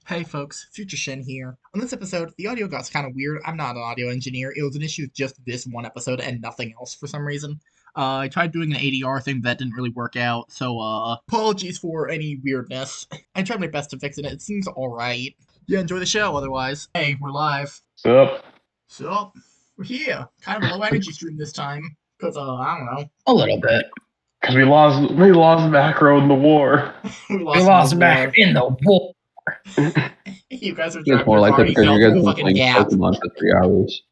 Hey folks, Future Shin here. On this episode, the audio got kind of weird. I'm not an audio engineer. It was an issue with just this one episode and nothing else for some reason. I tried doing an ADR thing, but that didn't really work out, so apologies for any weirdness. I tried my best to fix it. It seems alright. Yeah, enjoy the show otherwise. Hey, we're live. Sup? So, we're here. Kind of a low energy stream this time. Because, I don't know. A little bit. Because we lost macro in the war. we We lost back in the war. You guys are It's driving more your like car, that you because fell you guys through a been fucking playing gap. Pokemon for 3 hours.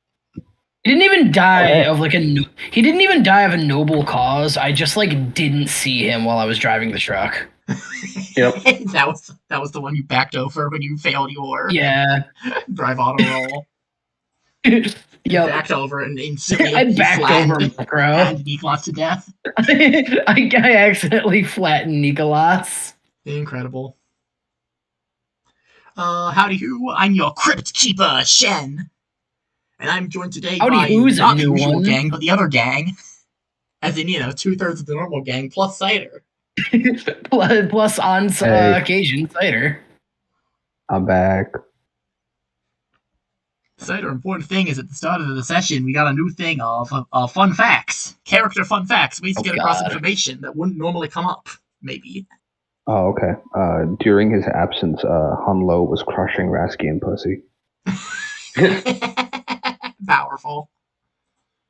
He didn't even die of like he didn't even die of a noble cause. I just didn't see him while I was driving the truck. Yep. that was the one you backed over when you failed your drive auto roll. Yep. Backed over and instantly I backed over Macro. and Nicholas to death. I accidentally flattened Nicholas. Incredible. Howdy who, I'm your Crypt Keeper, Shen. And I'm joined today by who's not a the new usual one. gang, but the other gang. As in, 2/3 of the normal gang, plus Cider. Plus on Hey. occasion, Cider. I'm back. Cider, important thing is at the start of the session, we got a new thing of fun facts. Character fun facts. Ways to get across God. information that wouldn't normally come up, maybe. Oh, okay. During his absence, Hunlo was crushing Raskian pussy. Powerful.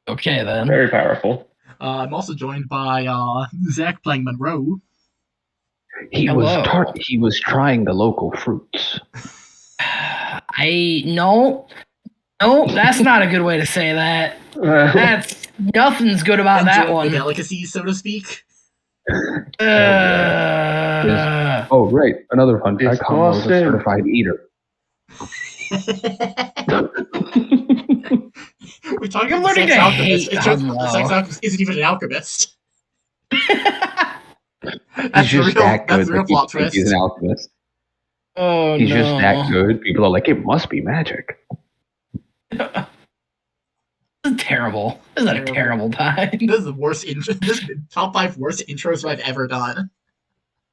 Okay then. Very powerful. I'm also joined by Zach playing Monroe. He Hello. he was trying the local fruits. No, that's not a good way to say that. That's nothing's good about that Enjoying one. the delicacies, so to speak. Oh, right. Another fun fact. Hunlo was a Disgusting. certified eater. We're talking You're about the learning sex to alchemist. hate It turns out the Hunlo. sex alchemist isn't even an alchemist. He's That's the just real, that good. that's the real that people plot think twist. He's an alchemist. Oh He's no. just that good. People are like, it must be magic. This is terrible. This is a terrible time. This is the worst intro. This is the top 5 worst intros I've ever done.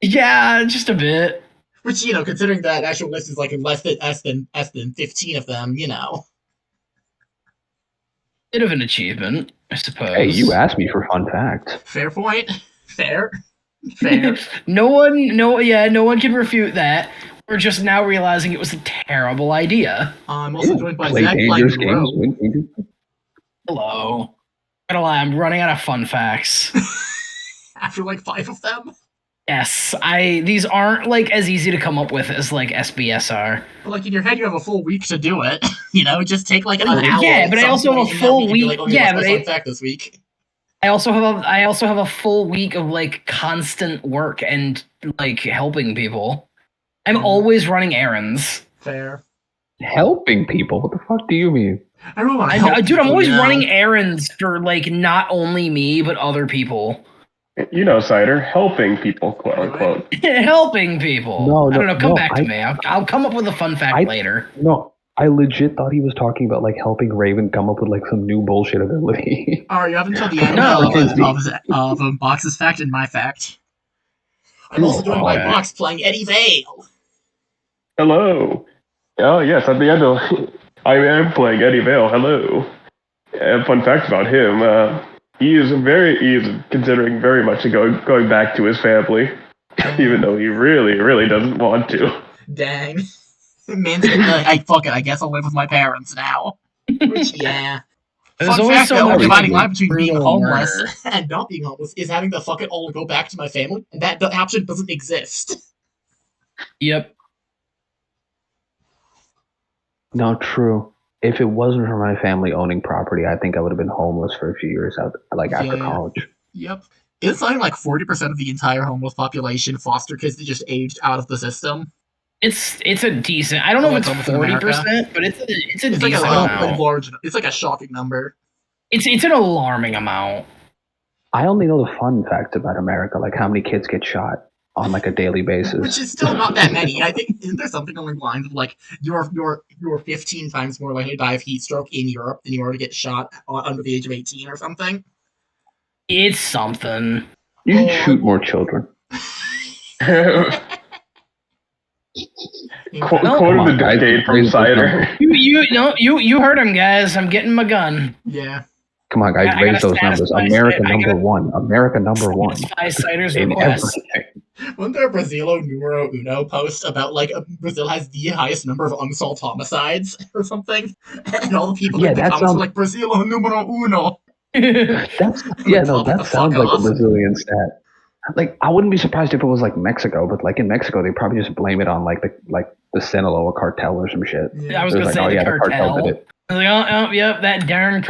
Yeah, just a bit. Which, considering that actual list is like less than 15 of them, Bit of an achievement, I suppose. Hey, you asked me for fun facts. Fair point. Fair. No one can refute that. We're just now realizing it was a terrible idea. I'm also joined by Play Zach dangerous playing games. Monroe. Win dangerous. Hello. Gotta lie, I'm running out of fun facts. After like 5 of them. Yes, these aren't as easy to come up with as SBS are. But like in your head, you have a full week to do it. Just take like an hour. Yeah, but I also have a full week. Like, okay, Yeah, what's but my fun fact this week. I also have a full week of constant work and helping people. I'm always running errands. Fair. Helping people? What the fuck do you mean? I really want to help Dude, people, I'm always running errands for not only me but other people. Cider, helping people, quote unquote. Helping people. No, I don't know. Come no, back to me. I'll come up with a fun fact later. No, I legit thought he was talking about helping Raven come up with some new bullshit ability. Alright, you have until the end of Box's fact and my fact. I'm also joined by Box playing Eddie Vale. Hello. Oh, yes, at the end of... I am playing Eddie Vale. Hello. Fun fact about him, he is considering very much going back to his family, even though he really, really doesn't want to. Dang. Man's fuck it, I guess I'll live with my parents now. Which, yeah. There's Fun always fact, so though, much the dividing line between being brutal homeless murder. and not being homeless is having the fuck it all go back to my family, and that option doesn't exist. Yep. No, true. If it wasn't for my family owning property, I think I would have been homeless for a few years after college. Yep. It's something like 40% of the entire homeless population foster kids that just aged out of the system. It's a decent. I don't know if it's 40%, but it's a decent amount. It's like a shocking number. It's an alarming amount. I only know the fun facts about America, like how many kids get shot on a daily basis. Which is still not that many. I think isn't there something along the lines of you're 15 times more likely to die of heat stroke in Europe than you are to get shot under the age of 18 or something? It's something. You should shoot more children. Incredible. Quote of the guys, decade from raise those Cider. You heard him, guys. I'm getting my gun. Yeah. Come on, guys, I raise gotta those numbers. satisfy- America I number gotta one. America number one. Satisfy Cider's In request. everything. Wasn't there a Brasilo numero uno post about like Brazil has the highest number of unsolved homicides or something, and all the people Yeah, in the that comments were sounds. like Brasilo numero uno. That's I'm yeah, like, no, fuck the that fuck sounds like a off. Brazilian stat. Like, I wouldn't be surprised if it was like Mexico, but like in Mexico, they probably just blame it on like the Sinaloa cartel or some shit. I was It gonna like, say oh the yeah, cartel. the cartel did it. I was like, oh, yep, that darn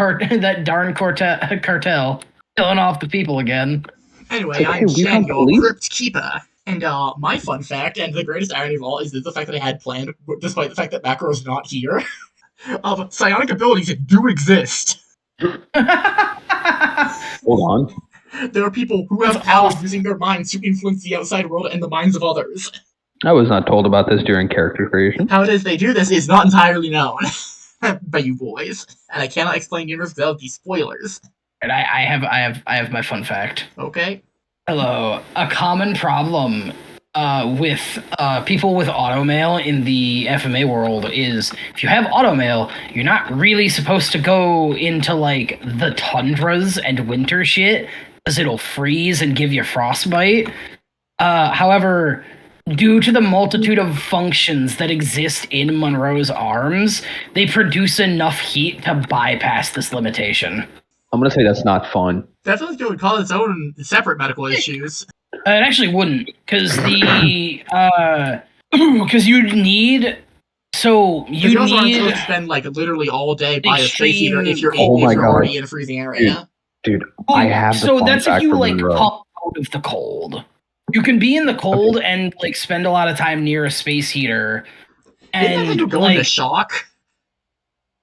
cartel killing off the people again. Anyway, It's like, hey, I'm we Shen, found your police. crypt keeper. And my fun fact, and the greatest irony of all, is that the fact that I had planned, despite the fact that Macro's not here, psionic abilities do exist. Hold on. There are people who have That's powers awesome. using their minds to influence the outside world and the minds of others. I was not told about this during character creation. How it is they do this is not entirely known by you boys, and I cannot explain universe without these spoilers. And I have my fun fact. Okay? Hello. A common problem with people with automail in the FMA world is if you have automail, you're not really supposed to go into like the tundras and winter shit because it'll freeze and give you frostbite. However, due to the multitude of functions that exist in Monroe's arms, they produce enough heat to bypass this limitation. I'm gonna say that's not fun. That feels like it would cause its own separate medical issues. It actually wouldn't, because because you'd need. So You you also aren't need supposed to spend like literally all day by a space heater if you're, Oh if my you're God. already in a freezing area. Dude, I have the So fun that's if fact you from like Monroe. come out of the cold. You can be in the cold and like spend a lot of time near a space heater. Isn't that And like you go like into shock?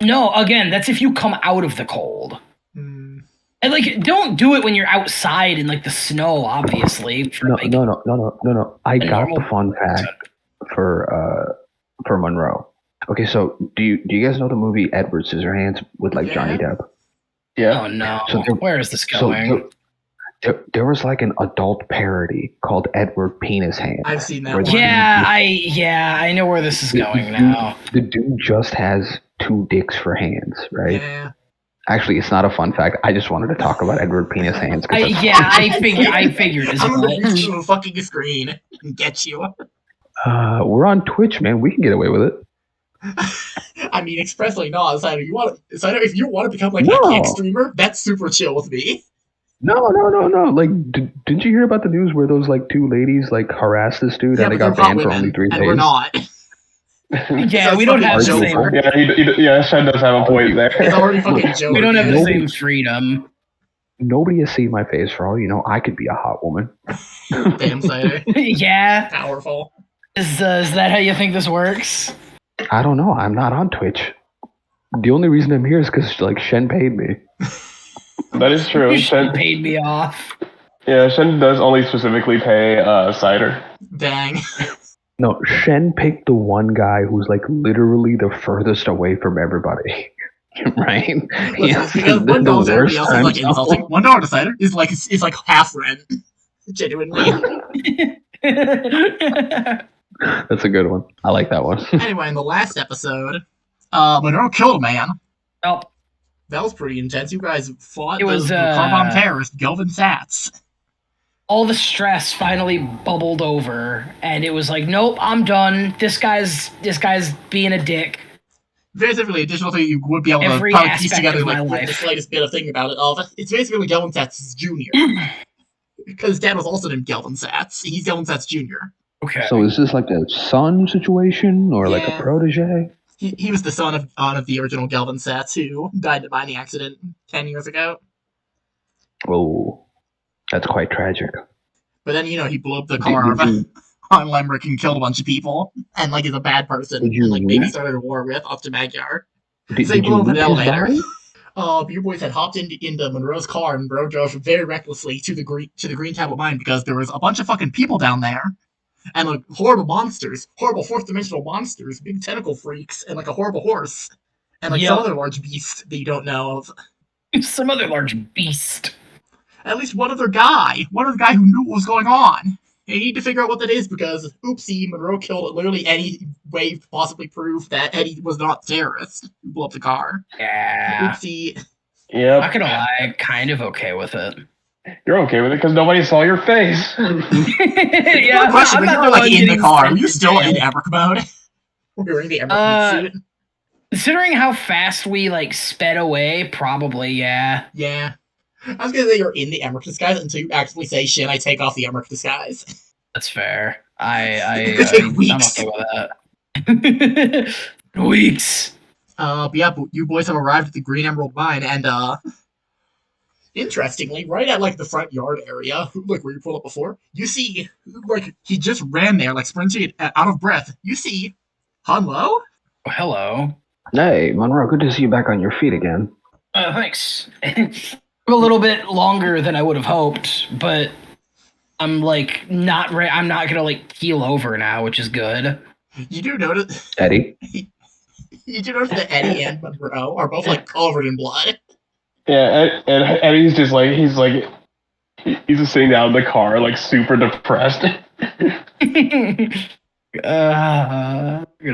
no, again, that's if you come out of the cold. Hmm. And like, don't do it when you're outside in like the snow, obviously. For, No, like, no. I a got normal the fun fact for Monroe. Okay, so do you guys know the movie Edward Scissorhands with like Johnny Yeah. Depp? Yeah. Oh no, So there- where is this So going? there was like an adult parody called Edward Penis Hands. I've seen that Where one. I know where this is going now. The dude just has 2 dicks for hands, right? Yeah. Actually, it's not a fun fact. I just wanted to talk about Edward Penis Hands. 'cause that's- I figured as I'm gonna reach much. through the fucking screen and get you. We're on Twitch, man. We can get away with it. I mean, expressly not. Cider, if you want to become like No. a kick streamer, that's super chill with me. No. Like, didn't you hear about the news where those like 2 ladies like harassed this dude Yeah, and they but they're got hot banned for women, only 3 and days? we're not. Yeah, So we don't it's have the fucking same. joke. Yeah, Shen does have a point there. It's already fucking joke. We don't have the Nobody- same freedom. Nobody has seen my face. For all you know, I could be a hot woman. Damn, Cider. Yeah, Powerful. is that how you think this works? I don't know. I'm not on Twitch. The only reason I'm here is because like Shen paid me. That is true. You Shen, paid me off. yeah, Shen does only specifically pay Cider. Dang. No, Shen picked the one guy who's like literally the furthest away from everybody. Right? Listen, it's because $1 to everybody else is like insulting. $1 to Cider is like half rent. Genuinely. That's a good one. I like that one. Anyway, in the last episode, Monroe killed a man. Oh, That was pretty intense. You guys fought It was, the car bomb terrorist, Gelvin Satz. all the stress finally bubbled over, and it was like, nope, I'm done. This guy's being a dick. Basically, additional thing you would be able Every to probably piece aspect together of my like with the life. slightest bit of thing about it. It's basically Gelvin Satz's junior. Because his dad was also named Gelvin Satz. He's Gelvin Satz Jr. Okay. So is this like a son situation or like a Yeah. protege? He was the son of the original Gelvin Satz who died in a mining accident 10 years ago. Oh, that's quite tragic. But then, he blew up the car on Lemrick and killed a bunch of people. And, is a bad person. Did you And, maybe rip- started a war with up to Magyar. Did, So he did blew you up an rip his elevator. body? You boys had hopped into Monroe's car and Monroe drove very recklessly to the Green Tablet Mine because there was a bunch of fucking people down there. And horrible monsters, horrible fourth dimensional monsters, big tentacle freaks, and a horrible horse. And Yep. some other large beast that you don't know of. Some other large beast. At least one other guy who knew what was going on. You need to figure out what that is because, oopsie, Monroe killed literally any way to possibly prove that Eddie was not a terrorist who blew up the car. Yeah. Oopsie. Yep. Not gonna lie, kind of okay with it. You're okay with it because nobody saw your face. Yeah, Question, I'm when not you were the like one in the getting car, were sent you to still in jail. Emmerich mode? Were you wearing the Emmerich meat suit? Considering how fast we like sped away, probably yeah. Yeah. I was gonna say you're in the Emmerich disguise until you actually say, "Shit, I take off the Emmerich disguise." That's fair. It could take I'm weeks. okay with that. Weeks. But yeah, you boys have arrived at the Green Emerald Mine, and interestingly, right at like the front yard area, like where you pulled up before, you see like he just ran there, like sprinting out of breath. You see Hanlo? Oh, hello. Hey, Monroe, good to see you back on your feet again. Thanks. A little bit longer than I would have hoped, but I'm like not. I'm not gonna like keel over now, which is good. You do notice Eddie? you do notice that Eddie and Monroe are both like covered in blood. Yeah, and Eddie's just like he's just sitting down in the car like super depressed. You're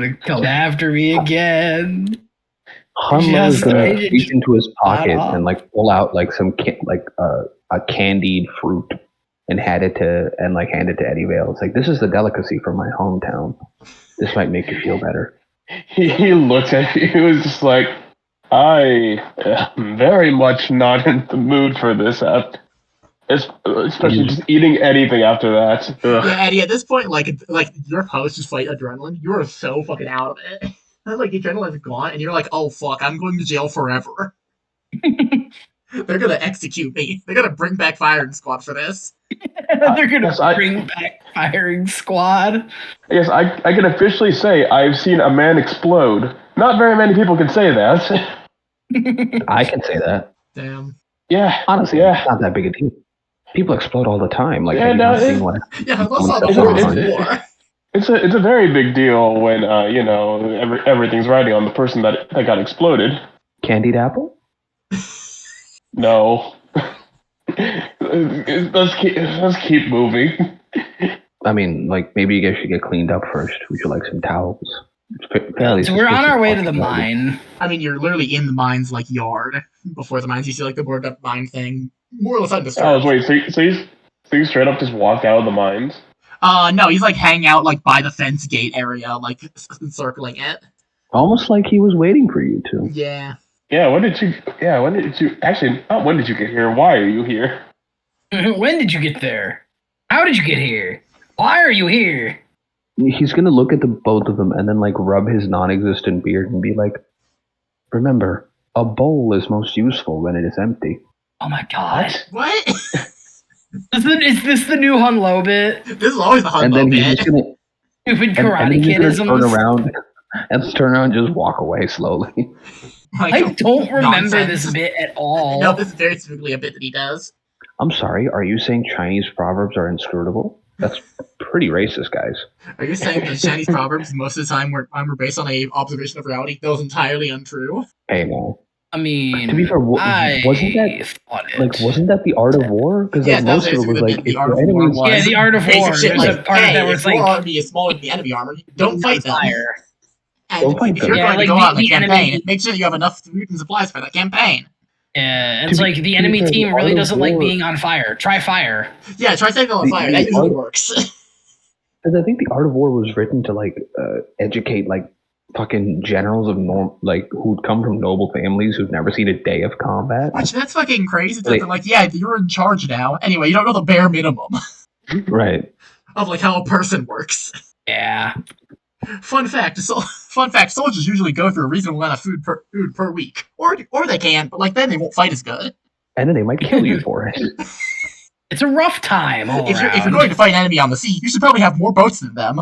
gonna come after me again. Hanlo is Just gonna made it reach into his pocket off. and like pull out like a candied fruit and hand it to Eddie Vale. It's like, this is the delicacy from my hometown. This might make you feel better. He looked at you. He was just like, I am very much not in the mood for this. Especially just eating anything after that. Ugh. Yeah, Eddie. At this point, like your post just fight adrenaline. You are so fucking out of it. Like adrenaline's gone, and you're like, oh fuck, I'm going to jail forever. They're gonna execute me. They're gonna bring back firing squad for this. They're gonna Yes, bring back firing squad. Yes, I can officially say I've seen a man explode. Not very many people can say that. I can say that. Damn. Yeah, Honestly, yeah. it's not that big a deal. People explode all the time. Like, Yeah, have you no, not seen what? Yeah, let's not It's before a- this it's- war. It's a very big deal when everything's riding on the person that got exploded. Candied apple? No. Let's keep moving. I mean, like, maybe you guys should get cleaned up first. Would you like some towels? Fairly So we're on our way to suspicious the possibility. mine. I mean, you're literally in the mine's like yard. Before the mines, you see like the boarded up mine thing, more or less Oh, undisturbed. wait, so you straight up just walked out of the mines? No, he's like hanging out like by the fence gate area, like encircling it. Almost like he was waiting for you to. Yeah. Yeah, when did you actually, not when did you get here, why are you here? When did you get there? How did you get here? Why are you here? He's gonna look at the both of them and then like rub his non-existent beard and be like, "Remember, a bowl is most useful when it is empty." Oh my god. What? Is this the new Hunlo bit? This is always the And Hunlo then he's bit. just gonna Stupid and Karate then he's Kid gonna turn isms. around and just walk away slowly. Like, I don't remember nonsense. this bit at all. No, this is very specifically a bit that he does. I'm sorry, are you saying Chinese proverbs are inscrutable? That's pretty racist, guys. Are you saying that Chinese proverbs most of the time were based on a observation of reality that was entirely untrue? Hey, man. I mean, To be fair, wasn't that the art of war? Because Yes, that was most of it was basically like the if art your of war enemies. was Yeah, the art of basic war. shit There's like, a part hey, that if was your like army is smaller than the enemy army, don't fight them. fire. And Don't fight if them. you're Yeah, going like to go out on a the campaign, enemy- make sure you have enough food and supplies for that campaign. Yeah, and To it's be- like to the be enemy fair, the team art really of doesn't like war- being on fire. Try fire. Yeah, try setting them on fire. That usually works. Because I think the art of war was written to like educate like fucking generals of who'd come from noble families who've never seen a day of combat. Which, that's fucking crazy. Like- They're like, yeah, you're in charge now. Anyway, you don't know the bare minimum Right. of like how a person works. Yeah. Fun fact, soldiers usually go through a reasonable amount of food per week. Or they can, but like then they won't fight as good. And then they might kill you for it. It's a rough time all If you're around. going to fight an enemy on the sea, you should probably have more boats than them.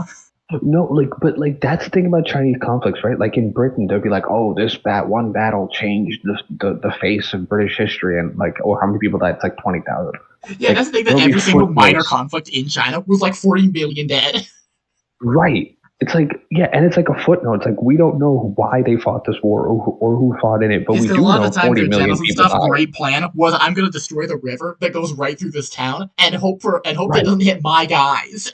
No, but that's the thing about Chinese conflicts, right? Like in Britain, they'll be like, "Oh, this one battle changed the face of British history," and like, "Oh, how many people died?" It's like 20,000. Yeah, Like, that's the thing, that there'll be every single minor footnotes. conflict in China was like 40 million dead. Right. It's like, yeah, and it's like a footnote. It's like, we don't know why they fought this war or who fought in it, but It's we because a do lot know of the time 40 their million generals and people stuff died. great plan was I'm gonna destroy the river that goes right through this town and hope that Right. it doesn't hit my guys.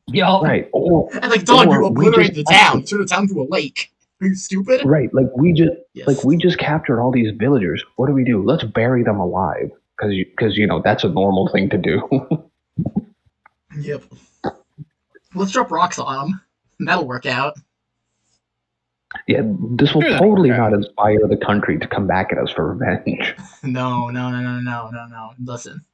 Yup. Right. And like, dog, you Or we just obliterated the town. You turned the town to a lake. Are you stupid? right, Yes. we just captured all these villagers. What do? Let's bury them alive because that's a normal thing to do. Yep. Let's drop rocks on them. That'll work out. Yeah, this will Sure, that'll totally work out. not inspire the country to come back at us for revenge. No. Listen.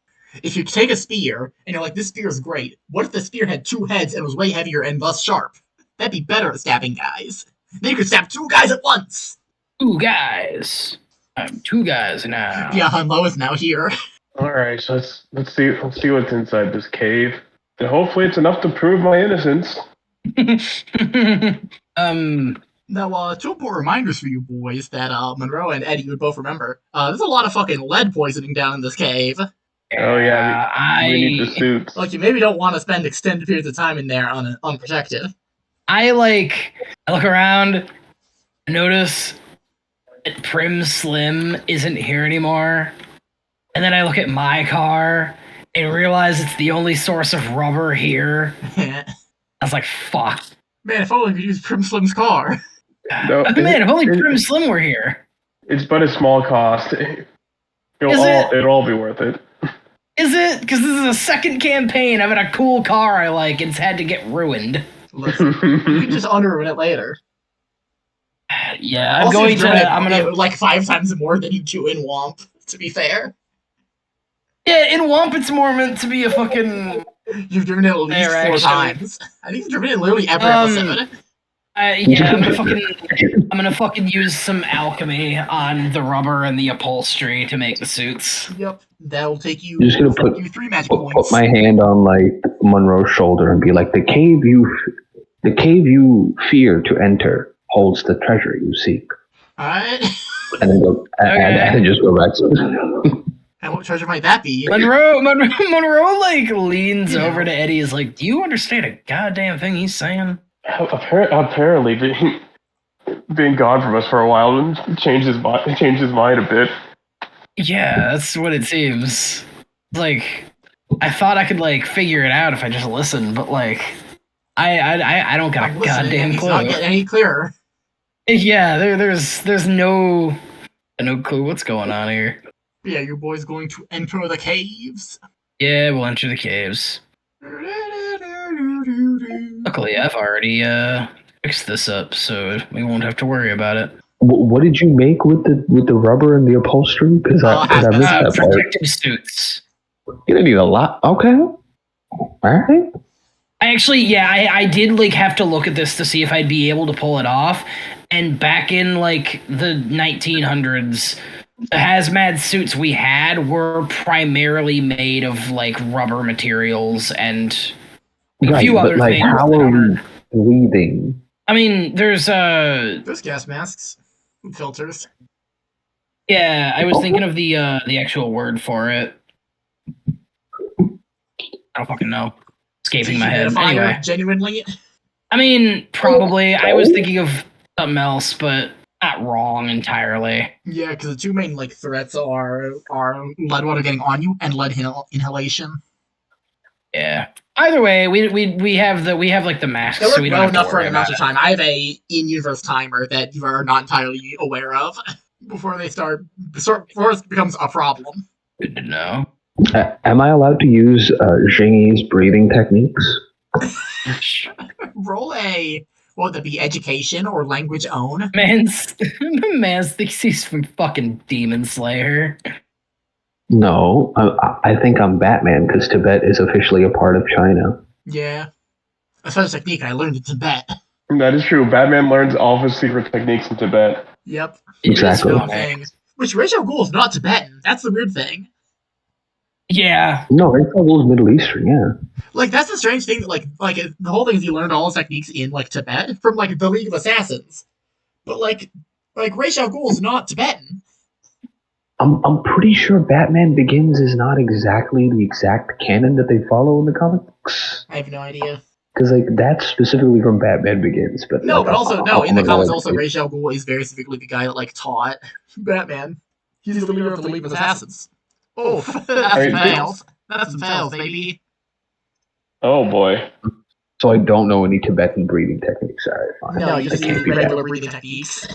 If you take a spear and you're like, this spear is great, what if the spear had two heads and was way heavier and thus sharp? That'd be better at stabbing guys. Then you could stab two guys at once. 2 guys. I'm 2 guys now. Yeah, Hunlo is now here. All right, so let's see what's inside this cave. And hopefully, it's enough to prove my innocence. Now, two important reminders for you boys that Monroe and Eddie would both remember. There's a lot of fucking lead poisoning down in this cave. Oh yeah, we need the suits. Like, you maybe don't want to spend extended periods of time in there unprotected. I look around, notice that Prim Slim isn't here anymore, and then I look at my car and realize it's the only source of rubber here. I was like, fuck. Man, if only we could use Prim Slim's car. No, Man, if only Prim Slim were here. It's but a small cost. It'll all be worth it. Is it? Because this is a second campaign. I've had a cool car I like, and it's had to get ruined. Listen, you can just unruin it later. Yeah, I'm Also, going you've to. driven it, I'm gonna like 5 times more than you do in Womp. To be fair, Yeah, in Womp, it's more meant to be a fucking. you've driven it at least Fair, 4 actually. times. I think you've driven it literally every episode. Yeah, I'm gonna fucking use some alchemy on the rubber and the upholstery to make the suits. Yep, that'll take you. I'm just gonna put you 3 magic put points. my hand on like Monroe's shoulder and be like, the cave you fear to enter holds the treasure you seek. All right. And then go and just go back to And what treasure might that be? Monroe like leans over to Eddie. Is like, do you understand a goddamn thing he's saying? Apparently, being gone from us for a while changed his mind a bit. Yeah, that's what it seems. Like, I thought I could like figure it out if I just listened, but like, I don't got a goddamn It's not clue. getting any clearer. Yeah, there's no clue what's going on here. Yeah, your boy's going to enter the caves. Yeah, we'll enter the caves. Luckily, I've already fixed this up, so we won't have to worry about it. What did you make with the rubber and the upholstery? Because I missed that part. Protective suits. You're gonna need a lot. Okay. All right. I did like have to look at this to see if I'd be able to pull it off. And back in like the 1900s, the hazmat suits we had were primarily made of like rubber materials and a few other like, things. How are we breathing? I mean, there's gas masks, filters. Yeah, I was thinking of the actual word for it. I don't fucking know. Escaping my head. Anyway, Genuinely. I mean, probably. I was thinking of something else, but not wrong entirely. Yeah, because the 2 main like threats are lead water getting on you and lead inhalation. Yeah. Either way, we have like the masks, They work so we don't well have to enough for worry an amount about of it. time. I have a in-universe timer that you are not entirely aware of before it becomes a problem. Good to know. Am I allowed to use Jingyi's breathing techniques? Roll a what would that be? Education or language own? Man's thinks he's from fucking Demon Slayer. No, I think I'm Batman because Tibet is officially a part of China. Yeah, that's such a technique I learned in Tibet. That is true. Batman learns all of his secret techniques in Tibet. Yep. Exactly. Thing. Which Rachel Ghoul is not Tibetan. That's the weird thing. Yeah. No, Rachel Ghoul's Middle Eastern, yeah. Like, that's the strange thing, like the whole thing is he learned all his techniques in, like, Tibet from, like, the League of Assassins. But, like Rachel Ghoul is not Tibetan. I'm pretty sure Batman Begins is not exactly the exact canon that they follow in the comics. I have no idea. Because like that's specifically from Batman Begins, but No, like but also no. In the I'm comics, like, also Ra's al Ghul is very specifically the guy that like taught Batman. He's the leader of the League of Assassins. Oh, that's some fails. That's some fails, baby. Oh boy. so I don't know any Tibetan breathing techniques. Alright, fine. No, you I just can't use be regular bad. breathing techniques.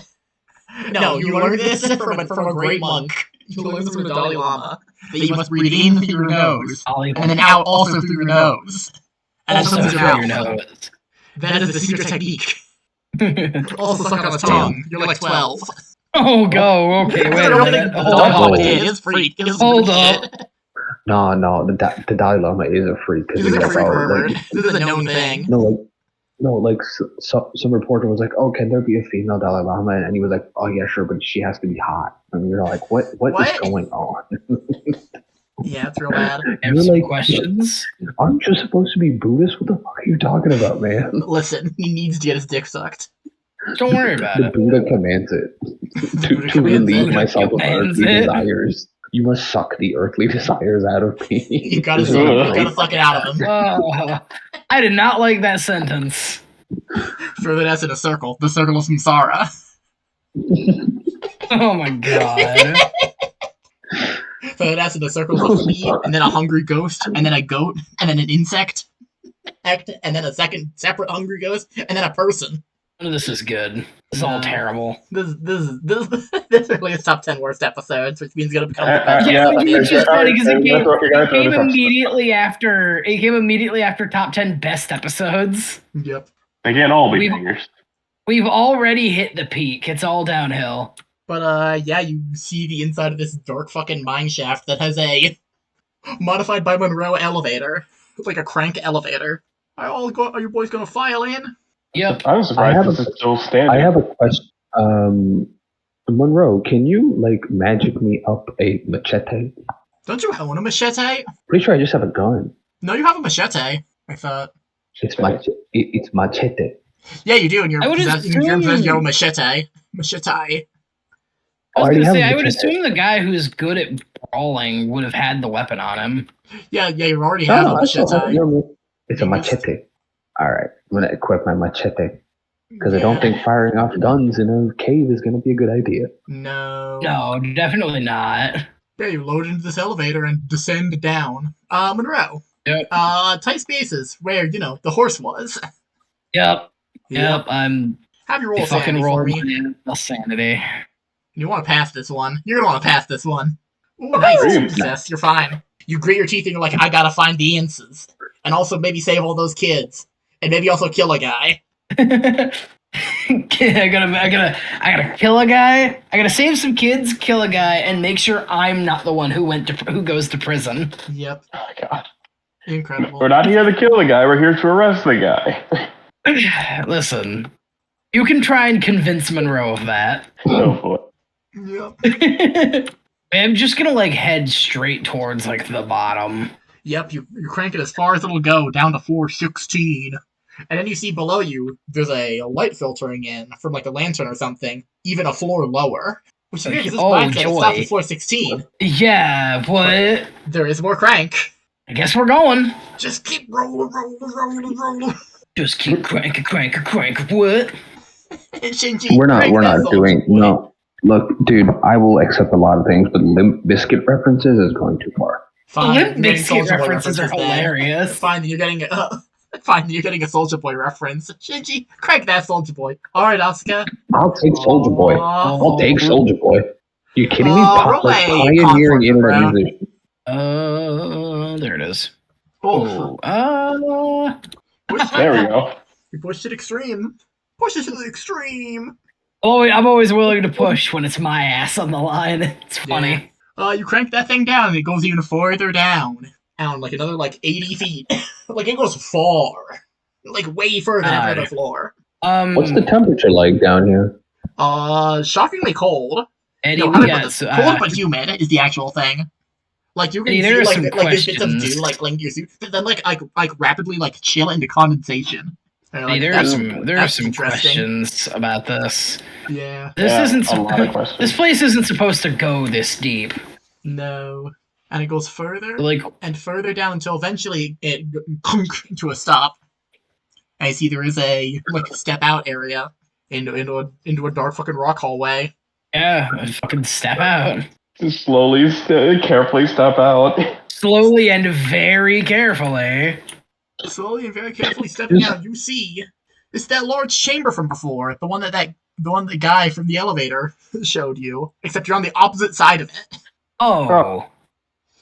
No, you learn this from a great monk. You learn this from the Dalai Lama. That you must breathe in through your nose, and then out also through your nose. And that Also opens through your your mouth. nose. That is the secret technique. Also suck on the tongue. You're like 12. Oh, go. Okay, wait a minute. The Hold Dalai Lama up. is freak. Hold up. No, the Dalai Lama is a freak because He's he's like a like, freak oh, pervert. like, This is a known thing. no, some reporter was like, oh, can there be a female Dalai Lama? And he was like, oh yeah, sure, but she has to be hot. And you're like, what is going on? Yeah, it's real bad. I have You're some like, questions. aren't you supposed to be Buddhist? What the fuck are you talking about, man? Listen, he needs to get his dick sucked. Don't worry about The it. Buddha commands it. The To Buddha commands relieve it. myself of Commands earthly it. desires. You must suck the earthly desires out of me. You gotta This is suck, a you great- gotta suck it out of him. I did not like that sentence. Throw that ass in a circle. The circle of samsara. Oh my god. Throw that ass in a circle of a flea, and then a hungry ghost, and then a goat, and then an insect, and then a second separate hungry ghost, and then a person. None of this is good. This is all No. terrible. This really is top 10 worst episodes, which means it's gonna become the Yeah, best. Yeah, which is funny because it came up. immediately after top 10 best episodes. Yep. They can't all be We've- fingers. We've already hit the peak. It's all downhill. But yeah, you see the inside of this dark fucking mine shaft that has a modified by Monroe elevator. It's like a crank elevator. Are you boys gonna file in? Yep. I'm surprised this is still standing. I have a question. Monroe, can you like magic me up a machete? Don't you own a machete? Pretty sure I just have a gun. No, you have a machete. I thought. It's machete. Yeah, you do, and I would assume- your machete. Machete. I was Already gonna have say, a I would machete. assume the guy who's good at brawling would have had the weapon on him. Yeah, you already have a I still have machete. It's a machete. All right, I'm gonna equip my machete because I don't think firing off guns in a cave is gonna be a good idea. No. No, definitely not. Yeah, you load into this elevator and descend down. Monroe. Yep. Tight spaces where, the horse was. Yep. I'm Have your roll fucking sanity for rolling me. my sanity. You want to pass this one. You're gonna want to pass this one. Ooh, nice Woo! success. You're fine. You grit your teeth and you're like, I gotta find the answers. And also maybe save all those kids. And maybe also kill a guy. I gotta kill a guy. I gotta save some kids, kill a guy, and make sure I'm not the one who goes to prison. Yep. Oh my god. Incredible. We're not here to kill the guy, we're here to arrest the guy. Listen, you can try and convince Monroe of that. Oh boy. Yep. I'm just gonna head straight towards the bottom. Yep, you crank it as far as it'll go, down to 416. And then you see below you, there's a light filtering in from a lantern or something, even a floor lower. Which is weird because this black said it stops at floor 16. Yeah, what? There is more crank. I guess we're going. Just keep rolling. Just keep cranking. What? Shinji, We're not crank doing that Soulja Boy. no. Look, dude, I will accept a lot of things, but Limp Biscuit references is going too far. Fine, Limp you're getting Bizkit Soulja Boy references are then. hilarious. Fine, you're getting a Soulja Boy reference. Shinji, crank that Soulja Boy. Alright, Asuka. I'll take Soulja Boy. I'll take Soulja Boy. You kidding me? roll a Pioneering conflict, internet bro. music. There it is. Oh, There we go. You pushed it extreme. Push it to the extreme. Oh, I'm always willing to push when it's my ass on the line. It's funny. You crank that thing down and it goes even further down. Down another 80 feet. It goes far. Way further than the floor. What's the temperature like down here? Shockingly cold. Eddie, No, we how do I got put this? Cold but humid is the actual thing. You can Eddie, see there are some there's bits of questions. dew cling to your suit, but then rapidly chill into condensation. And, Hey, there are some that's interesting. questions about this. Yeah. This Yeah, isn't. a lot of questions. This place isn't supposed to go this deep. No. And it goes further Like, and further down until eventually it clunk to a stop. And you see there is a step out area into a dark fucking rock hallway. Yeah, fucking step out. Just slowly, carefully step out. Slowly and very carefully. Slowly and very carefully stepping out, you see it's that large chamber from before, the one that the guy from the elevator showed you. Except you're on the opposite side of it. Oh.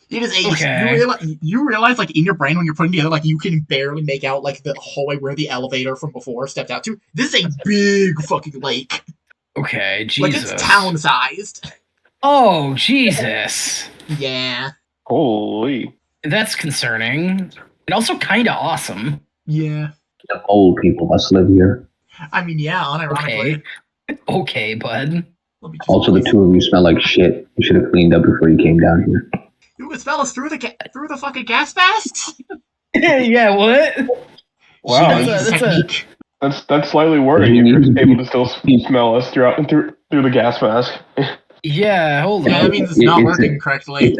It is a Okay. you realize like in your brain when you're putting together like you can barely make out like the hallway where the elevator from before stepped out to. This is a big fucking lake. Okay, Like Jesus. it's town sized. Oh, Jesus. Yeah. Holy. That's concerning. And also kind of awesome. Yeah. The old people must live here. I mean, yeah, unironically. Okay, bud. Also, the two of you smell like shit. You should have cleaned up before you came down here. You can smell us through the fucking gas masks? Yeah, what? Wow, that's slightly worrying. If you're able to still smell us through the gas mask. Yeah, hold on. Yeah, that means it's not working correctly.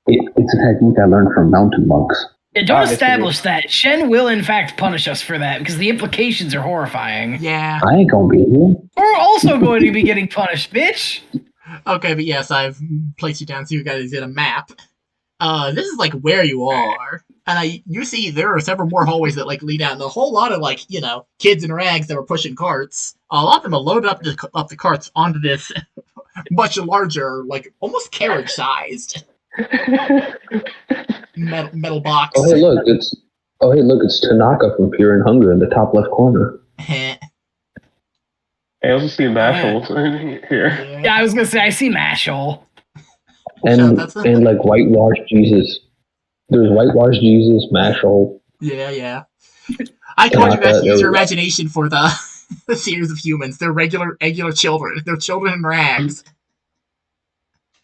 It's a technique I learned from mountain monks. Yeah, don't establish that. Shen will, in fact, punish us for that because the implications are horrifying. Yeah. I ain't gonna be here. We're also going to be getting punished, bitch. Okay, but yes, I've placed you down so you guys get a map. This is like where you are, and you see there are several more hallways that like lead out, and a whole lot of like kids in rags that were pushing carts. A lot of them are loaded up the carts onto this much larger, like almost carriage sized metal box. Oh hey, look, it's Tanaka from Fear and Hunger in the top left corner. I also see Mashal here. Yeah, I was gonna say I see Mashal. And like whitewashed Jesus. There's whitewashed Jesus, Mashal. Yeah. I told you guys to use your imagination for the series of humans. They're regular children. They're children in rags.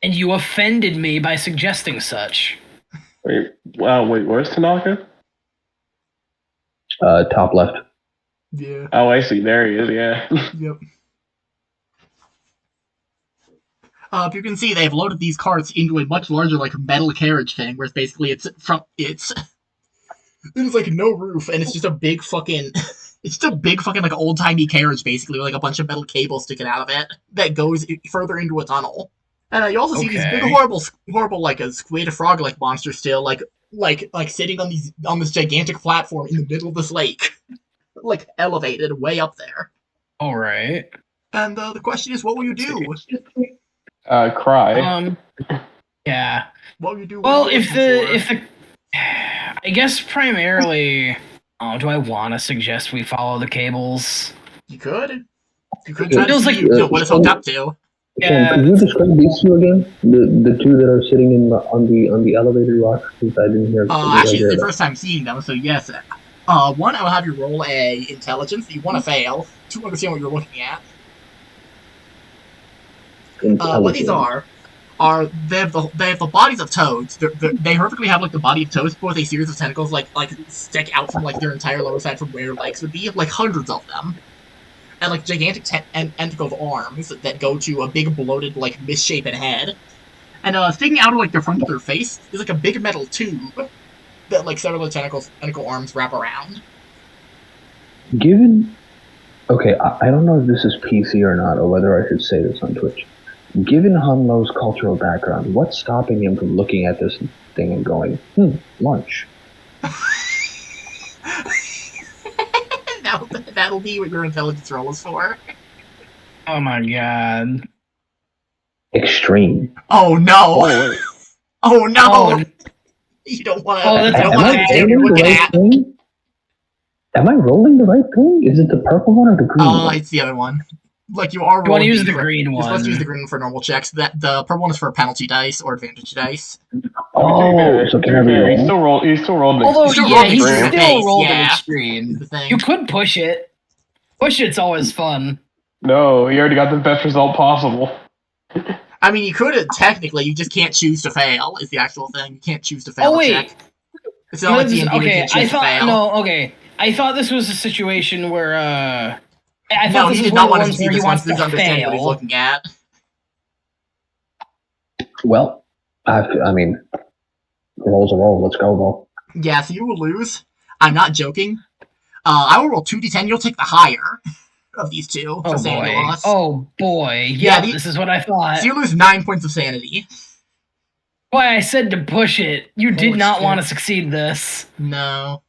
And you offended me by suggesting such. Wait, where's Tanaka? Top left. Yeah. Oh, I see. There he is, yeah. Yep. If you can see, they've loaded these carts into a much larger, like, metal carriage thing, where basically there's like no roof, and it's just a big fucking, like, old-timey carriage, basically, with, like, a bunch of metal cables sticking out of it, that goes further into a tunnel. And you also see these big, horrible, like, a squid frog-like monster still, like, sitting on this gigantic platform in the middle of this lake. Like, elevated way up there. Alright. And, the question is, what will you do? Cry. Yeah. What will you do? Well, if the I guess primarily, do I want to suggest we follow the cables? You could try to see what it's hooked up to. Yeah. Could you describe these two again? The two that are sitting on the elevator rock? Since I didn't hear. Actually, it's the first time seeing them, so yes. One, I will have you roll a intelligence. You want to fail to understand what you're looking at. What these are they have the bodies of toads. They perfectly have like the body of toads, but with a series of tentacles like stick out from like their entire lower side from where your legs would be, like hundreds of them, and like gigantic tentacled arms that go to a big bloated like misshapen head, and sticking out of like the front of their face is like a big metal tube that like several of the tentacle arms wrap around. Okay, I don't know if this is PC or not, or whether I should say this on Twitch. Given Hunlo's cultural background, what's stopping him from looking at this thing and going, lunch? That'll be what your intelligence roll is for. Oh my god. Extreme. Oh no! Oh no! Oh, you don't want to. Am I rolling the right thing? Is it the purple one or the green one? It's the other one. Like you are rolling. You want to use the green one. You're supposed to use the green one for normal checks. The purple one is for penalty dice or advantage dice. Oh, so can I he still rolled. He still rolled. Although he still rolled an extreme. You could push it. Push it's always fun. No, he already got the best result possible. I mean, you could technically. You just can't choose to fail. Is the actual thing. You can't choose to fail. Oh wait. Check. It's not like D&D. Okay, I thought this was a situation where I thought he did not want to see this once he's understanding what he's looking at. Well, I mean, roll's a roll. Let's go, though. Yeah, so you will lose. I'm not joking. I will roll 2d10. You'll take the higher of these two for Oh sanity boy. loss. Oh boy. Yeah, Yep, this is what I thought. So you lose 9 points of sanity. Why I said to push it. You did Holy not shit. want to succeed this. No.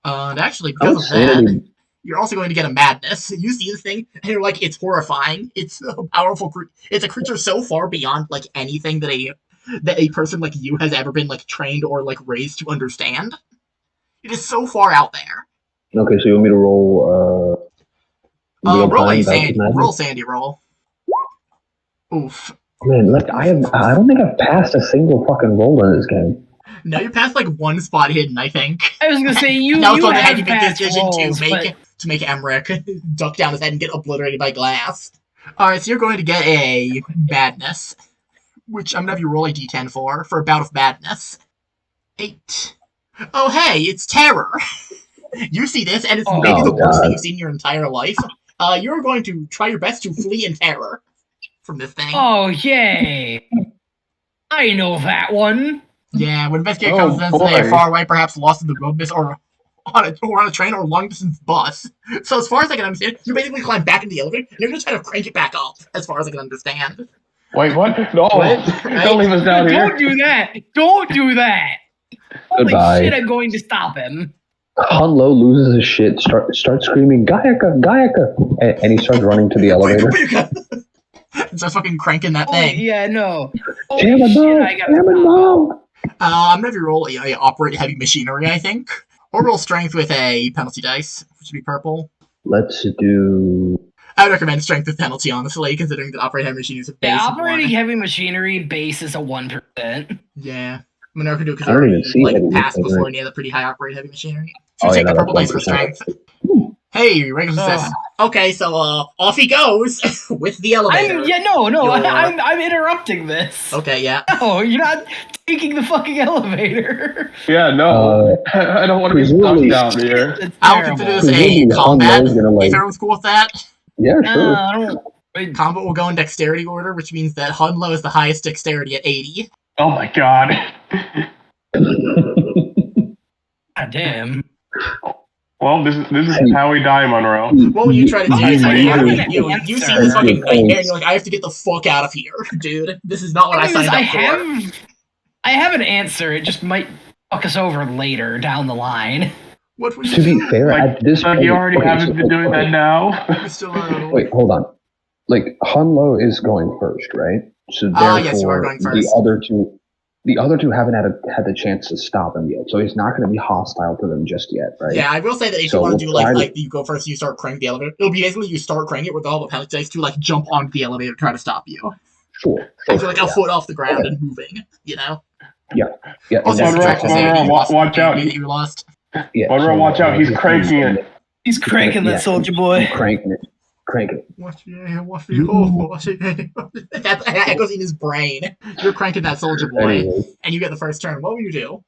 And actually, How because much of that, sanity? you're also going to get a madness. You see this thing, and you're like, it's horrifying. It's a powerful it's a creature so far beyond like anything that a person like you has ever been like trained or like raised to understand. It is so far out there. Okay, so you want me to roll real Roll time? a That's sandy. magic? Roll sandy roll. Oof. Man, like I don't think I've passed a single fucking roll in this game. No, you passed like one spot hidden, I think. I was gonna say you Now it's you going to have have you make the passed decision rolls, to make Emmerich duck down his head and get obliterated by glass. Alright, so you're going to get a madness, which I'm gonna have you roll a d10 for a bout of madness. 8. Oh hey, it's terror. You see this, and it's maybe the worst thing you've seen in your entire life. You're going to try your best to flee in terror from this thing. Oh yay! I know that one. Yeah, when investigator comes in, say far away, perhaps lost in the wilderness, or on a train or long distance bus. So as far as I can understand, you basically climb back into the elevator, and you're gonna try to crank it back up. As far as I can understand. Wait, what? No, Right? don't leave us down here. Don't do that! Don't do that! Holy Goodbye. shit! I'm going to stop him. Hanlo loses his shit, starts screaming, Gayaka, Gayaka! And he starts running to the elevator. Just fucking cranking that Oh thing. yeah, no. Holy Damn it, shit! no! I gotta Damn it, stop. no! I'm gonna have you roll a operate heavy machinery, I think. Or roll strength with a penalty dice, which would be purple. Let's do... I would recommend strength with penalty, honestly, considering that operate heavy machinery is a base Yeah, of operating 1. heavy machinery base is a 1%. Yeah. I'm gonna do it because I you don't already even see heavy passed machinery. before and you had a pretty high operate heavy machinery. So Oh, take yeah, the no, purple that's dice for 1%. strength. Hey, regular success. Okay, so off he goes with the elevator. I'm interrupting this. Okay, yeah. No, you're not taking the fucking elevator. Yeah, no. I don't want to get stuck presumably- down here. It's I'll consider this Presumably a the combat, unknown's gonna, like- if everyone's cool with that. Yeah, sure. I don't. Wait, Combat will go in dexterity order, which means that Hunlo is the highest dexterity at 80. Oh my god. God damn. Well, this is how we die, Monroe. What would you try to do? Okay, So so you see this fucking Answer. nightmare and you're like, I have to get the fuck out of here, dude. This is not what I signed up for. I have an answer. It just might fuck us over later down the line. What would you To be do? fair, at this point... You already okay, haven't so- been doing that now. Mr. Lowe. Wait, hold on. Like, Hanlo is going first, right? So therefore, yes, you are going first. the other two haven't had the chance to stop him yet, so he's not going to be hostile to them just yet, right? Yeah, I will say that if So you want to do we'll try like you go first, you start cranking the elevator. It'll be basically you start cranking it with all the penalty dice to like jump onto the elevator to try to stop you. Sure. If you're like a foot off the ground and moving, you know. Yeah. Also, and that's- watch out. You lost. Yeah, Monroe, watch out. He's cranking it. He's cranking that soldier boy. Cranking it. Watch it. That echoes in his brain. You're cranking that soldier boy, Anyway, and you get the first turn. What will you do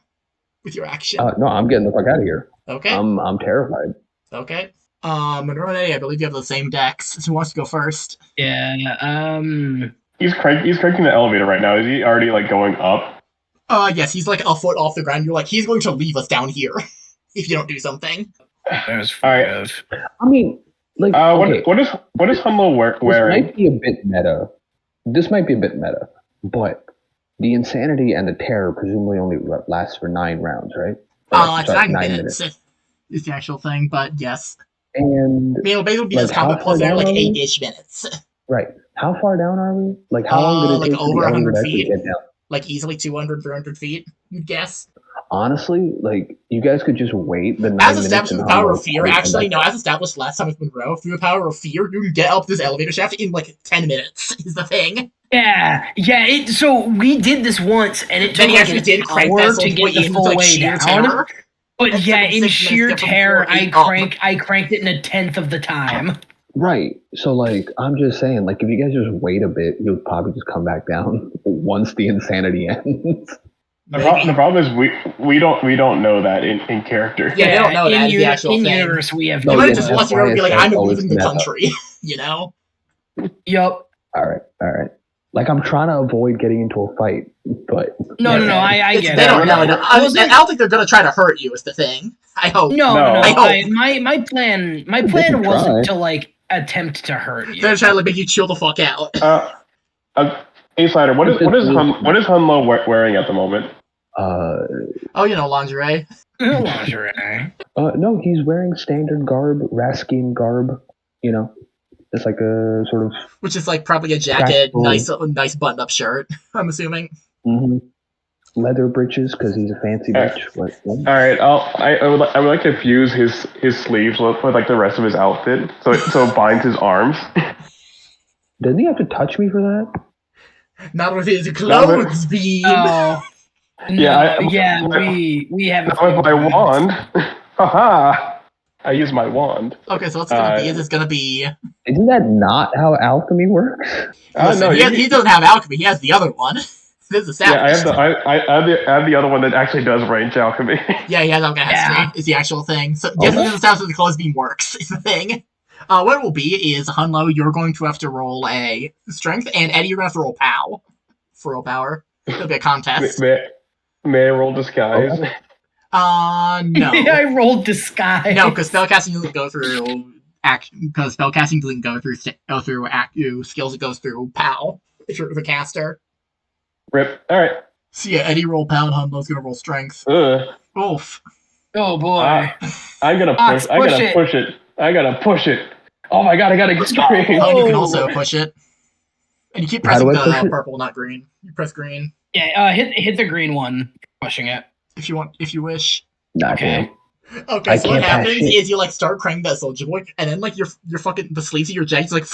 with your action? no, I'm getting the fuck out of here. Okay. I'm terrified. Okay. Monroe and Eddie, I believe you have the same decks. So who wants to go first? Yeah. He's cranking the elevator right now. Is he already like going up? Yes, he's like a foot off the ground. You're like, he's going to leave us down here if you don't do something. Alright. I mean, like, okay, what is Humlo wearing? This might be a bit meta, but the insanity and the terror presumably only lasts for 9 rounds, right? It's 9 minutes. Is the actual thing, but yes. And I mean, it'll basically be this like, combat how plus far like down are we? 8-ish minutes. right, how far down are we? Like, how long did it like take over for the 100 elevator to actually feet? get down? Like easily 200, 300 feet, you'd guess. Honestly, like, you guys could just wait the 9 As minutes. established with and the power Humlo of fear, probably come actually, back no, down. as established last time with Monroe, through the power of fear, you can get up this elevator shaft in like 10 minutes, is the thing. Yeah. So we did this once, and it Then took he like actually an did crank hour that to soldier boy get the in full like way sheer down. terror. But That's yeah, like in 6 minutes sheer different terror, before I 8 up. cranked it in a 10th of the time. Right. So, like, I'm just saying, like, if you guys just wait a bit, you'll probably just come back down once the insanity ends. The problem is we don't know that in character. Yeah, they don't know that is the actual in thing. universe, we have They No, might yeah, have just that's lost you why and be I like, said I'm always leaving the meta. country, you know? Yup. All right. Like, I'm trying to avoid getting into a fight, but No, I get They it. don't know. I I don't think they're gonna try to hurt you. Is the thing. I hope. No. I hope. My plan can wasn't try. to like attempt to hurt you. They're trying to like, make you chill the fuck out. Insider, what is Hunlo wearing at the moment? Oh, lingerie. Lingerie. No, he's wearing standard garb, Raskian garb. It's like a sort of Which is like probably a jacket, practical- nice button-up shirt. I'm assuming. leather breeches because he's a fancy bitch. But, All right, I would like to fuse his sleeves with like the rest of his outfit, so it binds his arms. Doesn't he have to touch me for that? Not with his clothes beam. Oh. Yeah, we have with my wand. Haha! I use my wand. Okay, so what's it gonna be? Is this gonna be? Isn't that not how alchemy works? Listen, No, he doesn't have alchemy. He has the other one. This is established. Yeah, I have the other one that actually does range alchemy. Yeah, he has alchemy. Is the actual thing. So yes, this is how the clothes beam works. Is the thing. What it will be is Hunlo, you're going to have to roll a strength, and Eddie, you're gonna have to roll POW for roll power. It'll be a contest. May I roll disguise? No. I rolled disguise. No, because spellcasting doesn't go through because spellcasting doesn't go through skills. It goes through POW if you're the caster. Rip. All right. So yeah, Eddie roll POW, and Hunlo's gonna roll strength. Oof. Oh boy. I'm gonna push. I gotta push it. I gotta push it. Oh my god! I gotta get screen. Oh, you can also push it, and you keep pressing the purple, not green. You press green. Yeah. Hit the green one. Pushing it. If you wish. Okay. Okay, so what happens is you like start cranking that Soldier Boy, and then like your fucking the sleeves of your jacket like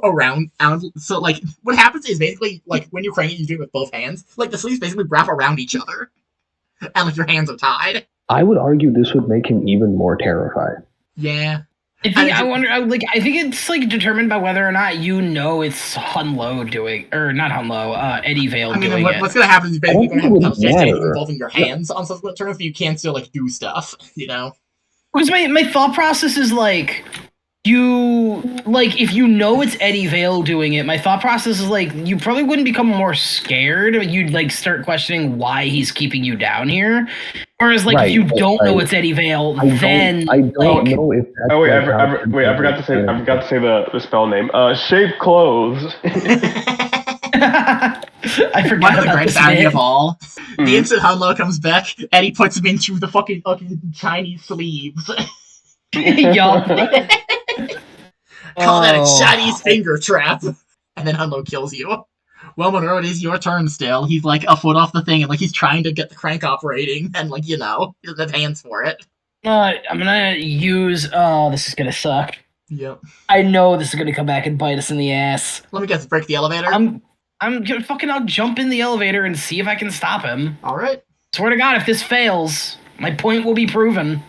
around. So like what happens is basically like when you crank it, you do it with both hands. Like the sleeves basically wrap around each other, and like your hands are tied. I would argue this would make him even more terrified. Yeah. I think it's like determined by whether or not it's Hunlo doing, or not Hunlo, Eddie Vale doing it. What's gonna happen is basically you're gonna have to involving your hands on subsequent turns, but you can still like do stuff, Because my thought process is like, if it's Eddie Vale doing it, my thought process is like, you probably wouldn't become more scared. You'd like start questioning why he's keeping you down here. Whereas like if you don't know it's Eddie Vale, then I don't know if. Oh wait, I forgot to say the spell name. Shape clothes. I forgot. One of the greatest irony of all. The instant Hunlo comes back, Eddie puts him into the fucking Chinese sleeves. Yup. Call that a Chinese finger trap. And then Hunlo kills you. Well, Monroe, it is your turn still. He's like a foot off the thing, and like he's trying to get the crank operating, and like he doesn't have hands for it. I'm gonna use. Oh, this is gonna suck. Yep. I know this is gonna come back and bite us in the ass. Let me guess. Break the elevator. I'm gonna I'll jump in the elevator and see if I can stop him. All right. Swear to God, if this fails, my point will be proven.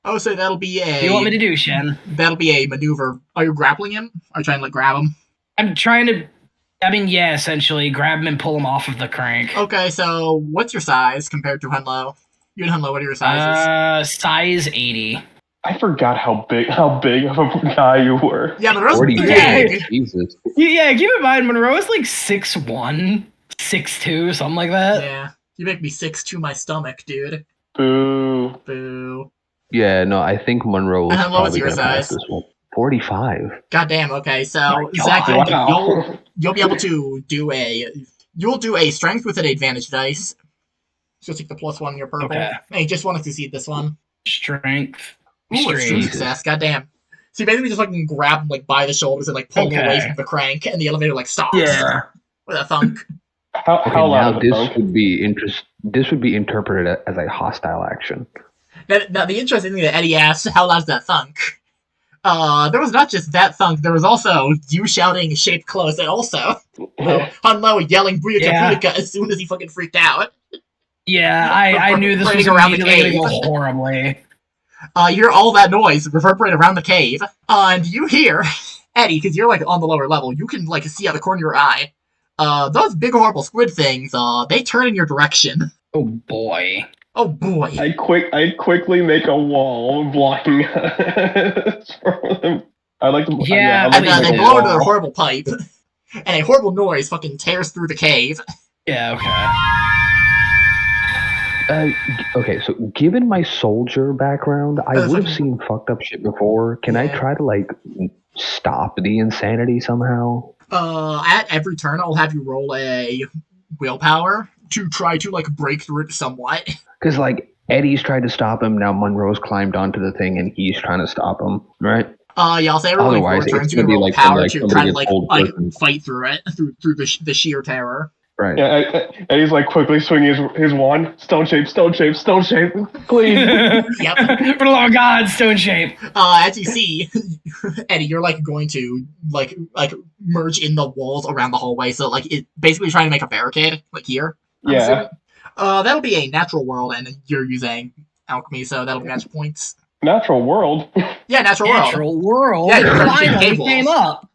Oh, so that'll be a. What do you want me to do, Shen? That'll be a maneuver. Are you grappling him? Are you trying to like grab him? I'm trying to. I mean, yeah, essentially grab him and pull him off of the crank. Okay, so what's your size compared to Hunlo? You and Hunlo, what are your sizes? Size 80. I forgot how big of a guy you were. Yeah, Monroe's big. Jesus. Yeah, keep in mind, Monroe is like 6'1", 6'2", something like that. Yeah, you make me 6'2" my stomach, dude. Boo. Boo. Yeah, no, I think Monroe was Hunlo, what's your size? This one. 45. Goddamn. Okay, so Zach, you'll be able to do a strength with an advantage dice. So take the +1 in your purple. Okay. Hey, you just want to succeed this one. Strength. Ooh, it's true success. Goddamn. So you basically just fucking grab him like by the shoulders and like pull him away from the crank, and the elevator like stops. Yeah. With a thunk. How loud this would be This would be interpreted as a hostile action. Now the interesting thing that Eddie asked, how loud's that thunk? There was not just that thunk, there was also you shouting "shape close," and also Hunlo yelling "Booyaka, Booyaka" as soon as he fucking freaked out. Yeah, I knew this was immediately going to go horribly. You hear all that noise reverberate around the cave, and you hear Eddie, because you're like on the lower level, you can like see out the corner of your eye. Those big horrible squid things, they turn in your direction. Oh boy. Oh boy. I quickly make a wall blocking us from them. I like to. Yeah, and they blow into their horrible pipe. and a horrible noise fucking tears through the cave. Yeah, Okay, so given my soldier background, I would have fucking- seen fucked up shit before. Can I Yeah. try to like stop the insanity somehow? At every turn, I'll have you roll a willpower to try to like break through it somewhat. Because like Eddie's tried to stop him, now Monroe's climbed onto the thing and he's trying to stop him, right? Yeah, I'll say every like 4 Otherwise, turns it's you can gonna be roll like when power like to somebody try to gets old person. fight through it through the sheer terror. Right. Yeah, and he's like quickly swinging his wand. Stone shape, please. okay. Yep. For the love of God, stone shape. As you see, Eddie, you're like going to like merge in the walls around the hallway, so like it basically trying to make a barricade like here. I'm assuming. That'll be a natural world, and you're using alchemy, so that'll be magic points. Natural world. Yeah, natural world. Natural world. Yeah, you're finally cable. came up.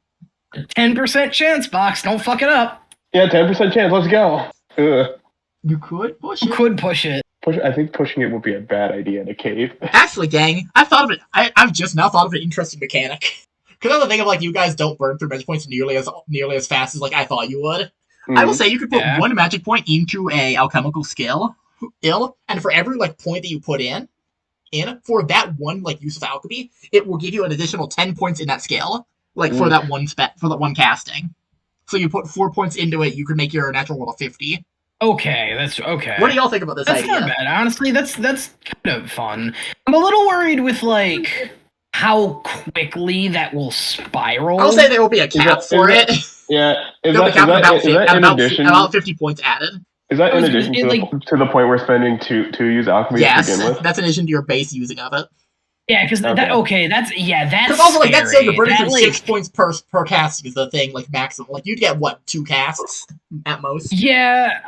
10% chance box. Don't fuck it up. Yeah, 10% chance. Let's go. Ugh. You could push You it. could push it. I think pushing it would be a bad idea in a cave. Actually, gang, I've thought of it. I've just now thought of an interesting mechanic. Because I'm thinking of like you guys don't burn through magic points nearly as fast as like I thought you would. I will say you could put one magic point into a alchemical skill, and for every like point that you put in for that one like use of alchemy, it will give you an additional 10 points in that skill, like for that one casting. So you put 4 points into it, you could make your natural world a 50. Okay, that's okay. What do y'all think about this That's idea? not bad. Honestly, that's kind of fun. I'm a little worried with like how quickly that will spiral. I'll say there will be a cap for it. Yeah, There'll be a cap at in addition? about 50 points added. Is that in It was- addition it, to, like- to the point we're spending to use alchemy Yes, to begin with? that's in addition to your base using of it. Yeah, because that's Because Because also, like, that's saying you're burning that, through like, 6 points per casting is the thing, like, maximum. Like, you'd get, what, 2 casts at most? Yeah,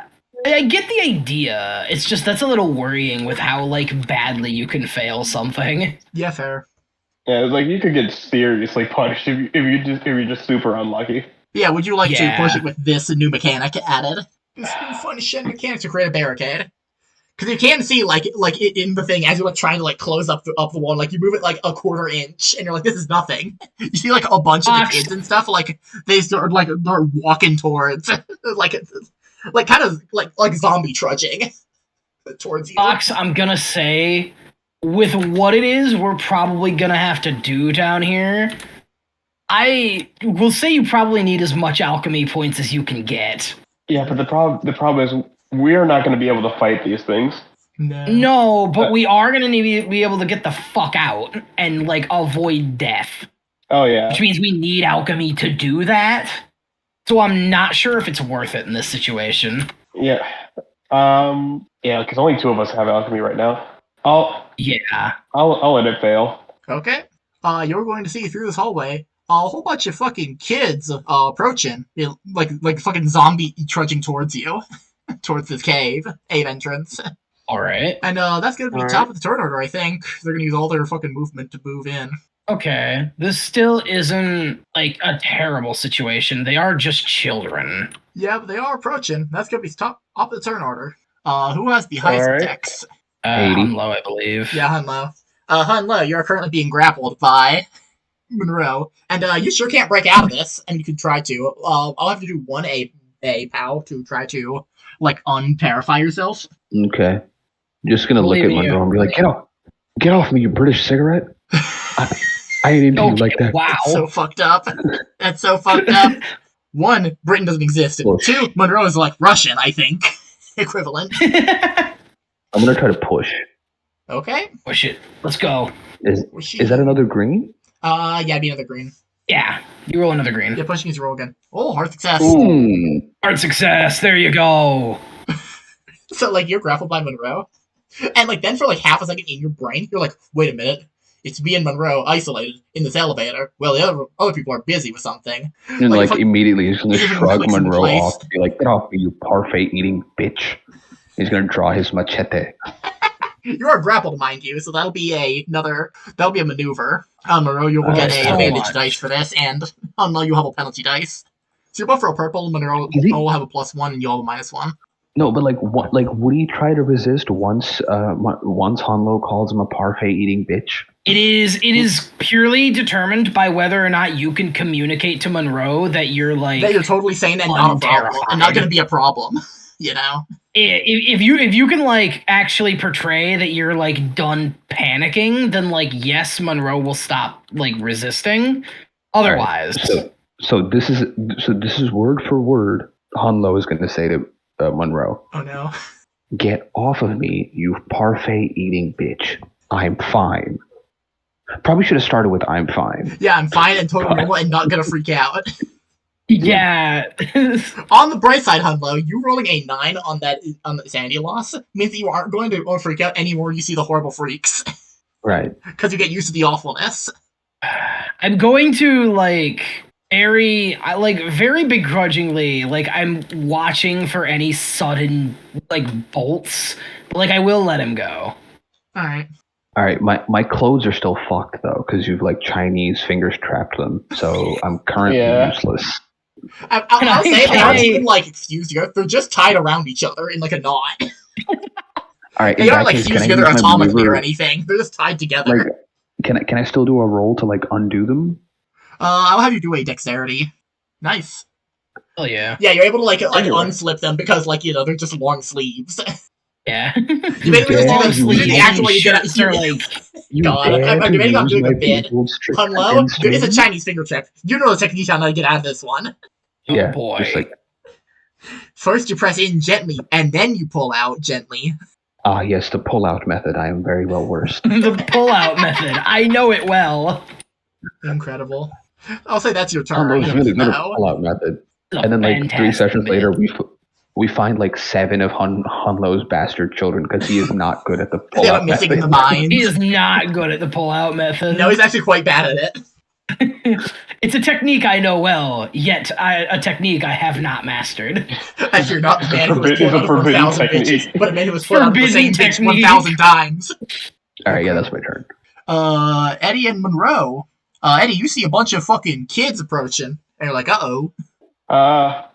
I get the idea. It's just that's a little worrying with how like badly you can fail something. Yeah, fair. Yeah, it's like you could get seriously punished if you're just super unlucky. Yeah, would you like to Yeah. push it with this new mechanic added? This new fun shit mechanic to create a barricade. Because you can see, like in the thing, as you're, like, trying to, like, close up the wall, like, you move it, like, a quarter inch, and you're like, this is nothing. You see, like, a bunch of the kids and stuff, like, they start, like, they're walking towards, like, kind of, like zombie trudging towards you. Fox, I'm gonna say, with what it is, we're probably gonna have to do down here. I will say you probably need as much alchemy points as you can get. Yeah, but the problem is we're not going to be able to fight these things. No, but we are gonna need to be able to get the fuck out and like avoid death. Oh yeah. Which means we need alchemy to do that. So I'm not sure if it's worth it in this situation. Yeah. Yeah, because only 2 of us have alchemy right now. I'll let it fail. Okay. You're going to see through this hallway a whole bunch of fucking kids approaching, like fucking zombie trudging towards you, towards this cave entrance. All right. And that's gonna be All top of the turn order, I think. They're gonna use all their fucking movement to move in. Okay. This still isn't like a terrible situation. They are just children. Yeah, but they are approaching. That's gonna be top of the turn order. Who has the highest All right. dex? 80. Hunlo, I believe. Yeah, Hunlo. Hunlo, you're currently being grappled by Monroe, and you sure can't break out of this. And you can try to. I'll have to do one a POW to try to like unterrify yourself. Okay. Just gonna look at Believe Monroe you. and be like, get off me, you British cigarette. I ain't into you like that. Wow. It's so fucked up. That's so fucked up. 1, Britain doesn't exist. And Push. 2, Monroe is like Russian, I think. Equivalent. I'm gonna try to push. Okay. Push it. Let's go. Is that another green? Yeah, it'd be another green. Yeah. You roll another green. Yeah, pushing is roll again. Oh, hard success. Hard success. There you go. So, like, you're grappled by Monroe. And, like, then for, like, half a second in your brain, you're like, wait a minute. It's me and Monroe isolated in this elevator. Well, the other people are busy with something. And Like, like if I- immediately he's gonna if it shrug clicks into Monroe place. off, be like, get off me, you parfait eating bitch. He's gonna draw his machete. You are grappled, mind you, so that'll be a maneuver. Monroe, you will get so a advantage much. dice for this, and Monroe, you'll have a penalty dice. So you're both for a purple, Monroe Is he- will have a +1, and you'll have a -1. No, but like, what? Like, would he try to resist once Hanlo calls him a parfait-eating bitch? It is purely determined by whether or not you can communicate to Monroe that you're like That you're totally sane and not a problem, and not unterrified. going to be a problem. You know. If you can like actually portray that you're like done panicking, then like yes, Monroe will stop like resisting. Otherwise, So this is word for word. Hanlo is going to say to Monroe, Oh no. "Get off of me, you parfait-eating bitch. I'm fine." Probably should have started with "I'm fine." Yeah, I'm fine and totally normal and not gonna freak out. yeah. On the bright side, Hunlo, you rolling a 9 on the sanity loss means that you aren't going to freak out anymore. You see the horrible freaks Right. because you get used to the awfulness. I'm going to like very begrudgingly, like I'm watching for any sudden like bolts, but like I will let him go. All right. All right. My clothes are still fucked though, because you've like Chinese fingers trapped them. So I'm currently useless. I'll say they aren't even like fused together. They're just tied around each other in like a knot. All right. They aren't like fused together atomically or anything. They're just tied together. Like, can I still do a roll to like undo them? I'll have you do a dexterity. Nice. Oh yeah. Yeah, you're able to like unslip them because like they're just long sleeves. Yeah. You basically just do the actual way you get out. God, I'm debating on doing a bit. Hello? There is a Chinese finger trap. You know the technique on how to get out of this one. Oh boy. Just like, first you press in gently, and then you pull out gently. Ah, yes, the pull-out method. I am very well versed. The pull-out method. I know it well. Incredible. I'll say that's your turn. Hanlo's really good at pull-out method. And then like 3 sessions later, we find like 7 of Hanlo's bastard children because he is not good at the pull-out method. Missing the mind. He is not good at the pull-out method. No, he's actually quite bad at it. It's a technique I know well, yet a technique I have not mastered. As you're not the man who was pulled out of 1,000 bitches, but a man who was pulled out of the same bitch 1,000 times. Alright, yeah, that's my turn. Eddie and Monroe. Eddie, you see a bunch of fucking kids approaching, and you're like, uh-oh.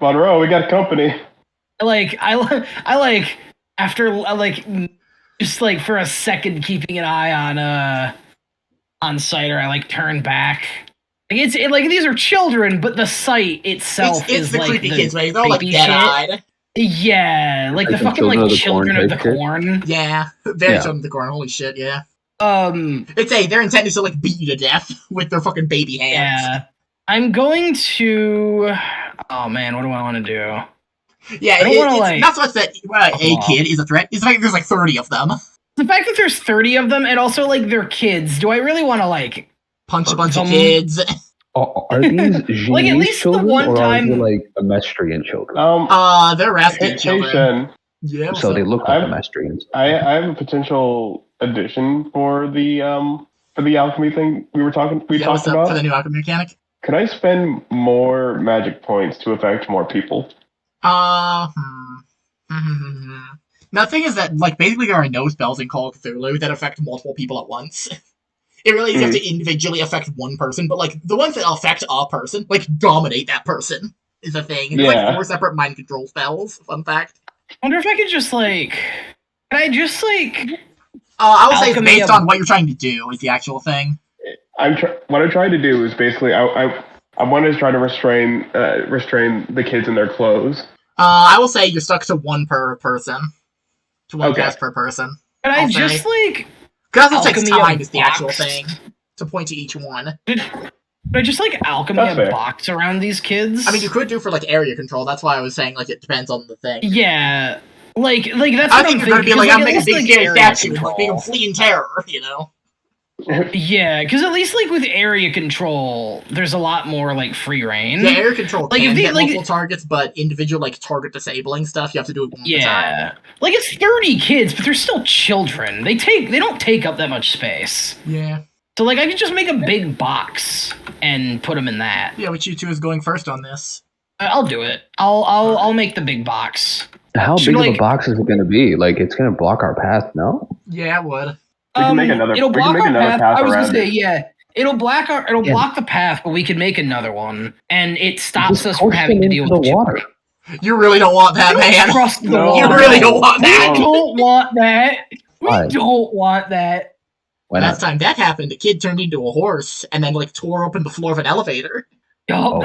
Monroe, we got company. Just like for a second keeping an eye on Cider, I like turn back. Like these are children, but the site itself is the like creepy the kids, right? They're all like dead-eyed. Yeah, like the fucking like children of the corn. Yeah, very children of the corn. Holy shit, yeah. They're intended to like beat you to death with their fucking baby hands. Yeah, I'm going to. Oh man, what do I want to do? Yeah, it's not so much that a kid is a threat. It's like there's like 30 of them. The fact that there's 30 of them, and also like they're kids. Do I really want to like punch a bunch of kids? Are these like at least children, the one time are they like Emestrian children? They're Rasputin children. Yeah, so they look like Emestrians. I have a potential addition for the alchemy thing we talked about for the new alchemy mechanic. Could I spend more magic points to affect more people? Now, the thing is that, like, basically there are no spells in Call of Cthulhu that affect multiple people at once. It really is you have to individually affect one person, but, like, the ones that affect a person, like, dominate that person is a thing. It's like 4 separate mind control spells, fun fact. I wonder if I could just, like... Can I just, like... I would say it's based on what you're trying to do is the actual thing. What I'm trying to do is basically, I want to try to restrain the kids in their clothes. I will say you're stuck to 1 per person. To 1 cast per person. Can I just, like... Because it takes time is the actual thing to point to each one. Could I just, like, alchemy a box around these kids? I mean, you could do for, like, area control. That's why I was saying, like, it depends on the thing. Yeah. Like that's I think you're going to be like, I'm making a big scary statue and, like, make them flee in terror, you know? Yeah, because at least, like, with area control, there's a lot more, like, free reign. Yeah, area control can get multiple targets, but individual, like, target disabling stuff, you have to do it one at a time. Like, it's 30 kids, but they're still children. They don't take up that much space. Yeah. So, like, I could just make a big box and put them in that. Yeah, which you two is going first on this? I'll do it. I'll make the big box. How big of a box is it going to be? Like, it's going to block our path, no? Yeah, it would. We can make another. It'll block our path. I was gonna say, it. yeah. It'll block the path, but we could make another one, and it stops us from having to deal with the water. You really don't want that, man. Trust the No. You water. really don't want We that. don't want that. We Why? don't want that. Why Last not? time that happened, a kid turned into a horse and then like tore open the floor of an elevator. Yup.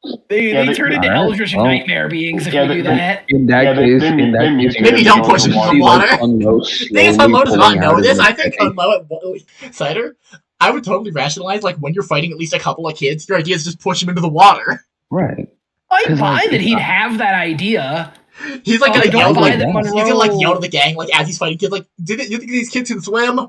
Oh, They turn into Alright, eldritch well, nightmare beings if yeah, we do that. in that Yeah, case, they in that case, mutate Maybe into don't going push to him in the see water. like Unlo Thing is, slowly Unlo does pulling not out know of this. the I think machete. Unlo, Cider, I would totally rationalize like when you're fighting at least a couple of kids, your idea is just push him into the water. Right. I 'Cause, buy like, that he'd have that idea. He's like I gonna yell don't buy like that he's gonna like yell to Monroe. the gang like as he's fighting kids like, you think these kids can swim?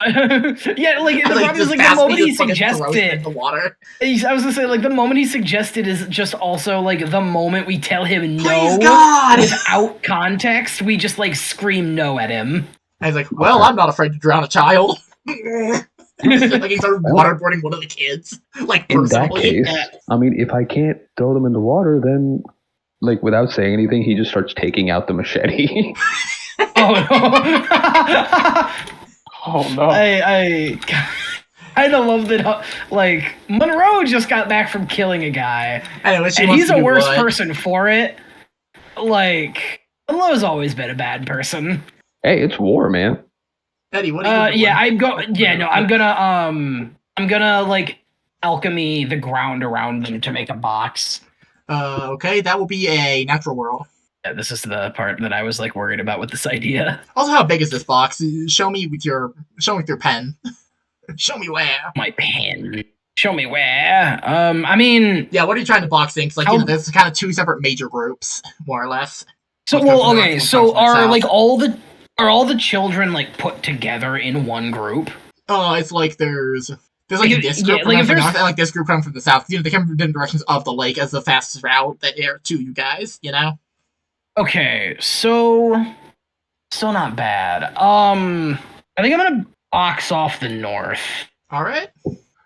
Yeah, like the And, problem is just like the fast moment he just fucking suggests throws him it. into the water. I was gonna say like the moment he suggested is just also like the moment we tell him Please no God! without context, we just like scream no at him. And he's like, well, Okay. I'm not afraid to drown a child. Like he started waterboarding one of the kids, like In that personally. case, I mean, if I can't throw them in the water, then like without saying anything, he just starts taking out the machete. Oh no! Oh no. I kind of love that. Like Monroe just got back from killing a guy, Anyway, she and wants he's to a do worse what? person for it. Like Monroe's always been a bad person. Hey, it's war, man. Eddie, what are you doing? Yeah, I'm gonna like alchemy the ground around them to make a box. Okay, that will be a natural world. Yeah, this is the part that I was like worried about with this idea. Also, how big is this box? Show me with your pen. Show me where. My pen. Show me where. I mean, Yeah, what are you trying to box in? 'Cause, like, there's kind of two separate major groups, more or less. so One comes well, from the okay. north, one So comes from the are south. like all the children like put together in one group? Oh, it's like there's like Like, this yeah, group like, coming if from the there's- north, and like this group coming from the south. You know, they come from different directions of the lake as the fastest route that air to you guys. You know. Okay, so still not bad. I think I'm gonna box off the north. All right.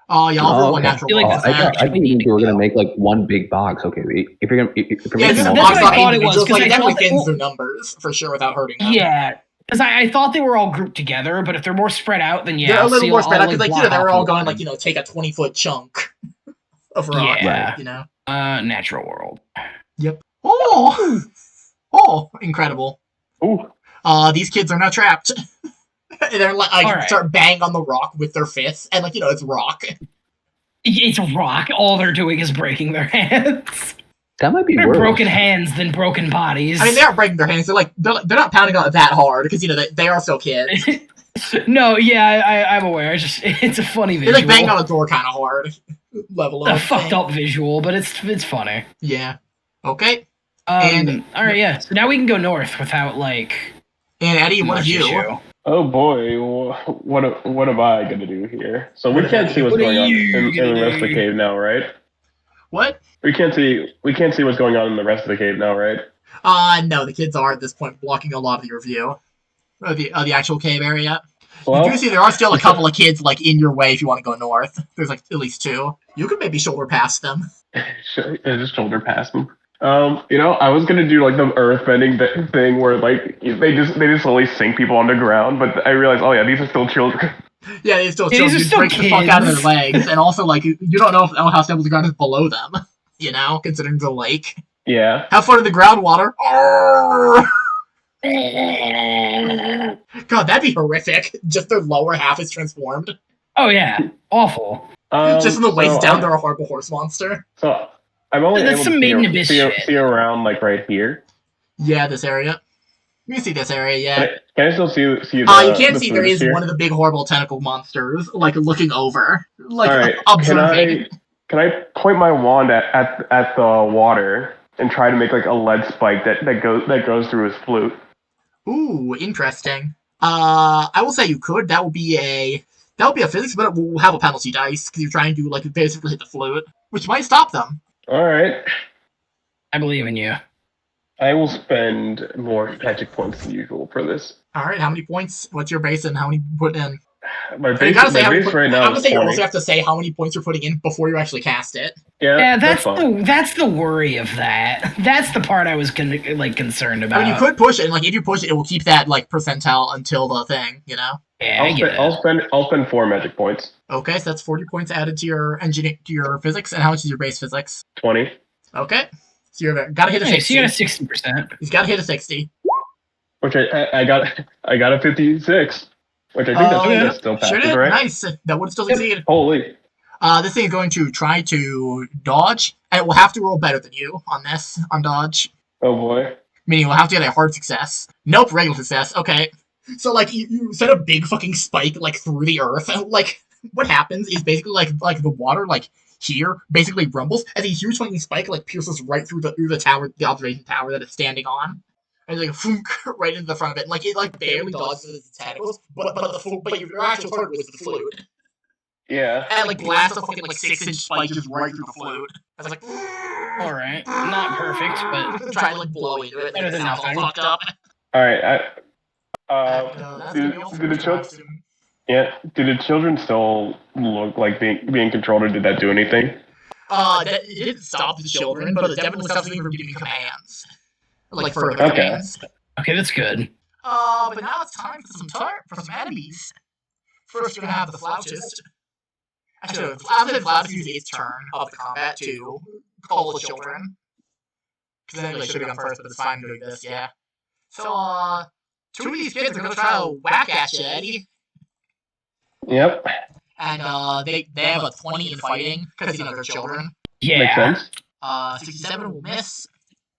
Oh, y'all roll a okay. natural Feel like roll. that's I not thought we need you were to gonna go. make like one big box. Okay, if you're Yeah, making just that's box what I off thought it was, individuals. 'cause Like, I it definitely thought that- thins their numbers for sure without hurting them. Yeah, because I thought they were all grouped together, but if they're more spread out, then yeah, They're a I'll little see- more I'll, spread out because, like, you know, block they were off all one. going, like, you know, take a 20-foot chunk of rock. Yeah. You know. Natural world. Yep. Oh, oh, incredible. Ooh. These kids are now trapped. They're like, Alright. start bang on the rock with their fists, and like, you know, it's rock. It's rock. All they're doing is breaking their hands. That might be They're worse. broken hands than broken bodies. I mean, they aren't breaking their hands. They're like, they're not pounding on it that hard because, you know, they are still kids. No, yeah, I'm aware. It's a funny They visual. like bang on a door kind of hard. Level a up. fucked thing. up visual, but it's funny. Yeah. Okay. All right, yeah. So now we can go north without like And Eddie, what much of you? issue. Oh boy, what am I gonna do here? So we can't see what's What are going on you in the gonna rest of the do? cave now, right? What? We can't see what's going on in the rest of the cave now, right? No, the kids are at this point blocking a lot of your view. The actual cave area. Well, You do see there are still a couple of kids like in your way if you want to go north. There's like at least two. You could maybe shoulder past them. just shoulder past them. You know, I was gonna do like the earth bending thing where like they just slowly sink people underground, but I realized, oh yeah, these are still children. Yeah, they still Yeah, these are you still break the fuck out of their kids. legs, and also like you don't know if how stable the ground is below them. You know, considering the lake. Yeah. Have fun in the groundwater. God, that'd be horrific. Just their lower half is transformed. Oh yeah, awful. Just on the waist so down, I'm- they're a horrible horse monster. So I'm only That's able some to Maiden Abyss shit. see around like right here. Yeah, this area. You can see this area, yeah. Can I still see the? You can the see there food is here? one of the big horrible tentacle monsters, like looking over, like All right. observing. Can I point my wand at the water and try to make like a lead spike that goes through his flute? Ooh, interesting. I will say you could. That would be a physics, but it will have a penalty dice because you're trying to like basically hit the flute, which might stop them. All right. I believe in you. I will spend more magic points than usual for this. All right, how many points? What's your base and how many you put in? My You base, gotta say how many right now I'm gonna is say you 20. also have to say how many points you're putting in before you actually cast it. Yeah, that's fine. that's the worry of that. That's the part I was concerned about. I mean, you could push it, and like if you push it, it will keep that like percentile until the thing, you know. Yeah, I get it. I'll spend 4 magic points. Okay, so that's 40 points added to your physics, and how much is your base physics? 20. Okay, So you gotta hit a Nice, 60. you got a 60%. He's gotta hit a 60. Which I got a 56. Which I think that's still Sure passes, did. right? Nice. That would still succeed. Holy. This thing is going to try to dodge, and it will have to roll better than you on this, on dodge. Oh boy. Meaning we'll have to get a hard success. Nope, regular success. Okay. So, like, you set a big fucking spike, like, through the earth. Like, what happens is basically, like the water, like, here, basically rumbles, as a huge fucking spike, like, pierces right through the tower, the observation tower that it's standing on. And like, thunk, right into the front of it. And, like, it, like, barely dodges its tentacles, but your actual target was the flute. Yeah. And, like, blast a fucking, like, 6-inch spike just right through the flute. I was like, Alright, not perfect, but try to, like, blow into it. better than Sounds all nothing. fucked up. Alright, That's gonna be all for the drive soon. do the children still look like being controlled, or did that do anything? It didn't stop the children, but it definitely stops me from giving commands. Like, further Okay. commands. okay, that's good. But now it's time for some enemies. First, we're gonna have the flautist. Actually, the flautist uses its turn of the combat to call the children. Because then they should have gone first, but it's fine doing this, yeah. So, two of these kids are gonna try to whack at you, Eddie. Yep. And, they have a 20 in fighting, because, they're children. Yeah. Makes sense. 67 will miss.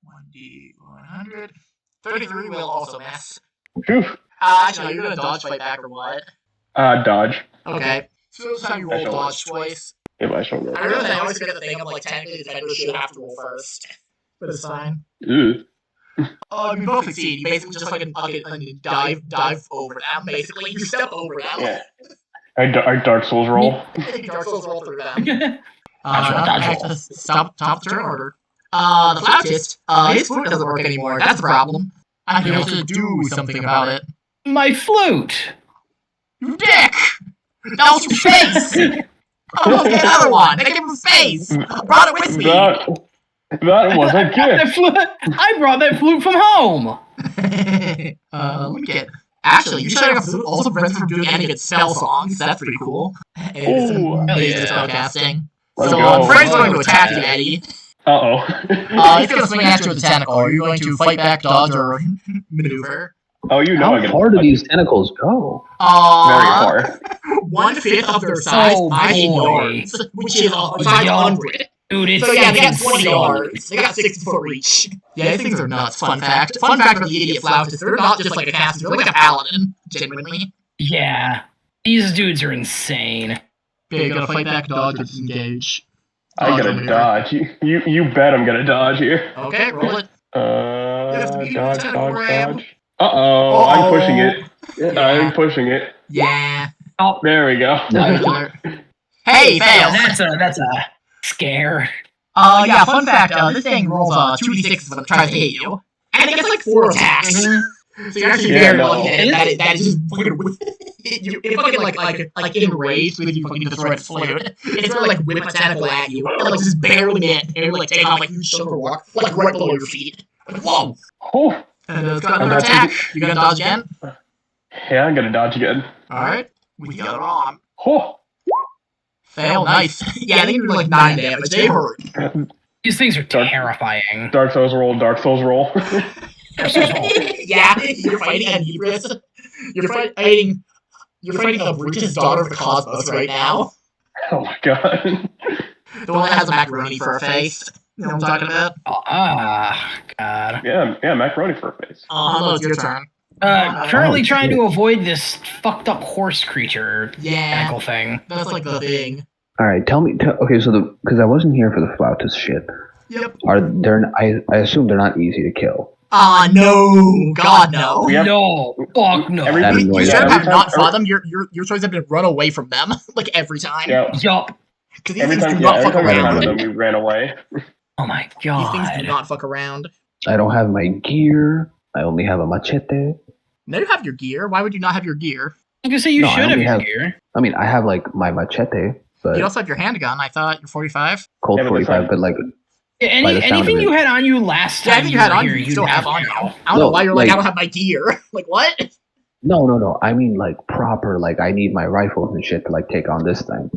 1d100. 33 will also miss. Phew. Actually, no, you're gonna dodge fight back or what? Dodge. Okay. So this time you roll dodge twice. If I shall roll. I realize I always forget the thing of, like, technically the defender should have to roll first. But it's fine. Ooh. You both succeed. You basically just dive over them, basically. You step over them. Yeah. Our Dark Souls roll. Dark Souls roll through them. Dodge roll. Stop the turn order. The flautist, his flute doesn't work anymore. That's a problem. I have to do something about it. My flute! You dick! That was from space! Oh, get another one! They gave him space! I brought it with me! That was a gift. I brought that flute from home! Let me get... Actually, you shutting off flute also prevents him from doing any good spell songs. That's pretty cool. Ooh, Amazing spellcasting. Let's So, go. Fred's going to attack you, Eddie. Uh-oh. He's going to swing at you with the tentacle. Are you going to fight back, dodge, or maneuver? Oh, you know How I can. far do these tentacles go? Very far. 1/5 of their size, Oh, 5 boy. yards, which is 500. Dude, it's So yeah, they got 20 insane. yards. They got 60-foot reach. Yeah, these things are nuts. Fun fact about the idiot flautist, they're not just like a caster, they're like a paladin, genuinely. Yeah. These dudes are insane. Okay, you gotta fight back, dodge, or disengage. I'm gonna dodge. You bet I'm gonna dodge here. Okay, roll it. Dodge. Uh-oh, I'm pushing it. Yeah. I'm pushing it. Yeah. There we go. Hey, fail! That's a scare. Yeah, fun fact, this thing rolls 2d6 when it tries to hit you. And it gets like 4 attacks. So you're actually very lucky that is just fucking it fucking like enraged with you fucking destroyed its flute. It's gonna like whip a tentacle at you and like just barely like take off like huge chunk of rock like right below your feet. Like, whoa! Oh. And it's got another attack. You gonna dodge again? Yeah, I'm gonna dodge again. Alright. With the other arm. Oh. Fail, nice. Yeah, I think you do like 9 damage. They hurt. These things are terrifying. Dark Souls roll. Yeah, you're fighting Anubis. You're fighting Brutus, daughter of the Cosmos right now. Oh my god. The one that has a macaroni for a face. You know what I'm talking about? God. Yeah, macaroni for a face. It's your turn. Currently trying to avoid this fucked up horse creature tentacle thing. That's like the thing. All right, tell me. Okay, so because I wasn't here for the flautist shit. Yep. I assume they're not easy to kill. No, God no. Yep. No, fuck no. You should every have time- not fought them. Your choice have been run away from them, like every time. Yeah. Yup. Because these Every things time, do not fuck we around. found them, we ran away. Oh my These things do god. not fuck around. I don't have my gear. I only have a machete. No, you have your gear. Why would you not have your gear? I was gonna say you No, I should have only your have- gear. I mean, I have like my machete, but You also have your handgun. I thought you're 45. Colt Yeah, but 45. that's But like, Yeah, By the sound anything of you it. had on you last time Yeah, I think you had on were you. here, You still have on you. now. I don't know No, why you're like, I like- don't have my gear. Like what? no. I mean like proper. Like I need my rifles and shit to like take on this thing.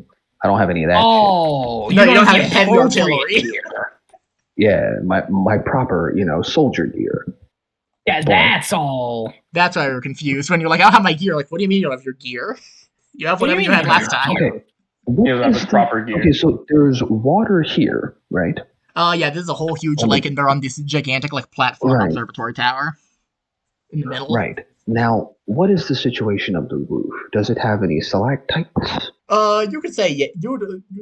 I don't have any of that Oh, No, you don't have the heavy appropriate artillery. gear. shit. my proper, soldier gear. Yeah, But- that's all. That's why we were confused when you're like, I don't have my gear. Like, what do you mean you don't have your gear? You have What do whatever you you mean had you don't last have time. your Okay. What He doesn't have is his proper gear. Okay, so there's water here, right? Yeah, this is a whole huge Oh, lake, and they're on this gigantic like platform Right. observatory tower in the middle. Right. Now, what is the situation of the roof? Does it have any stalactites? You could say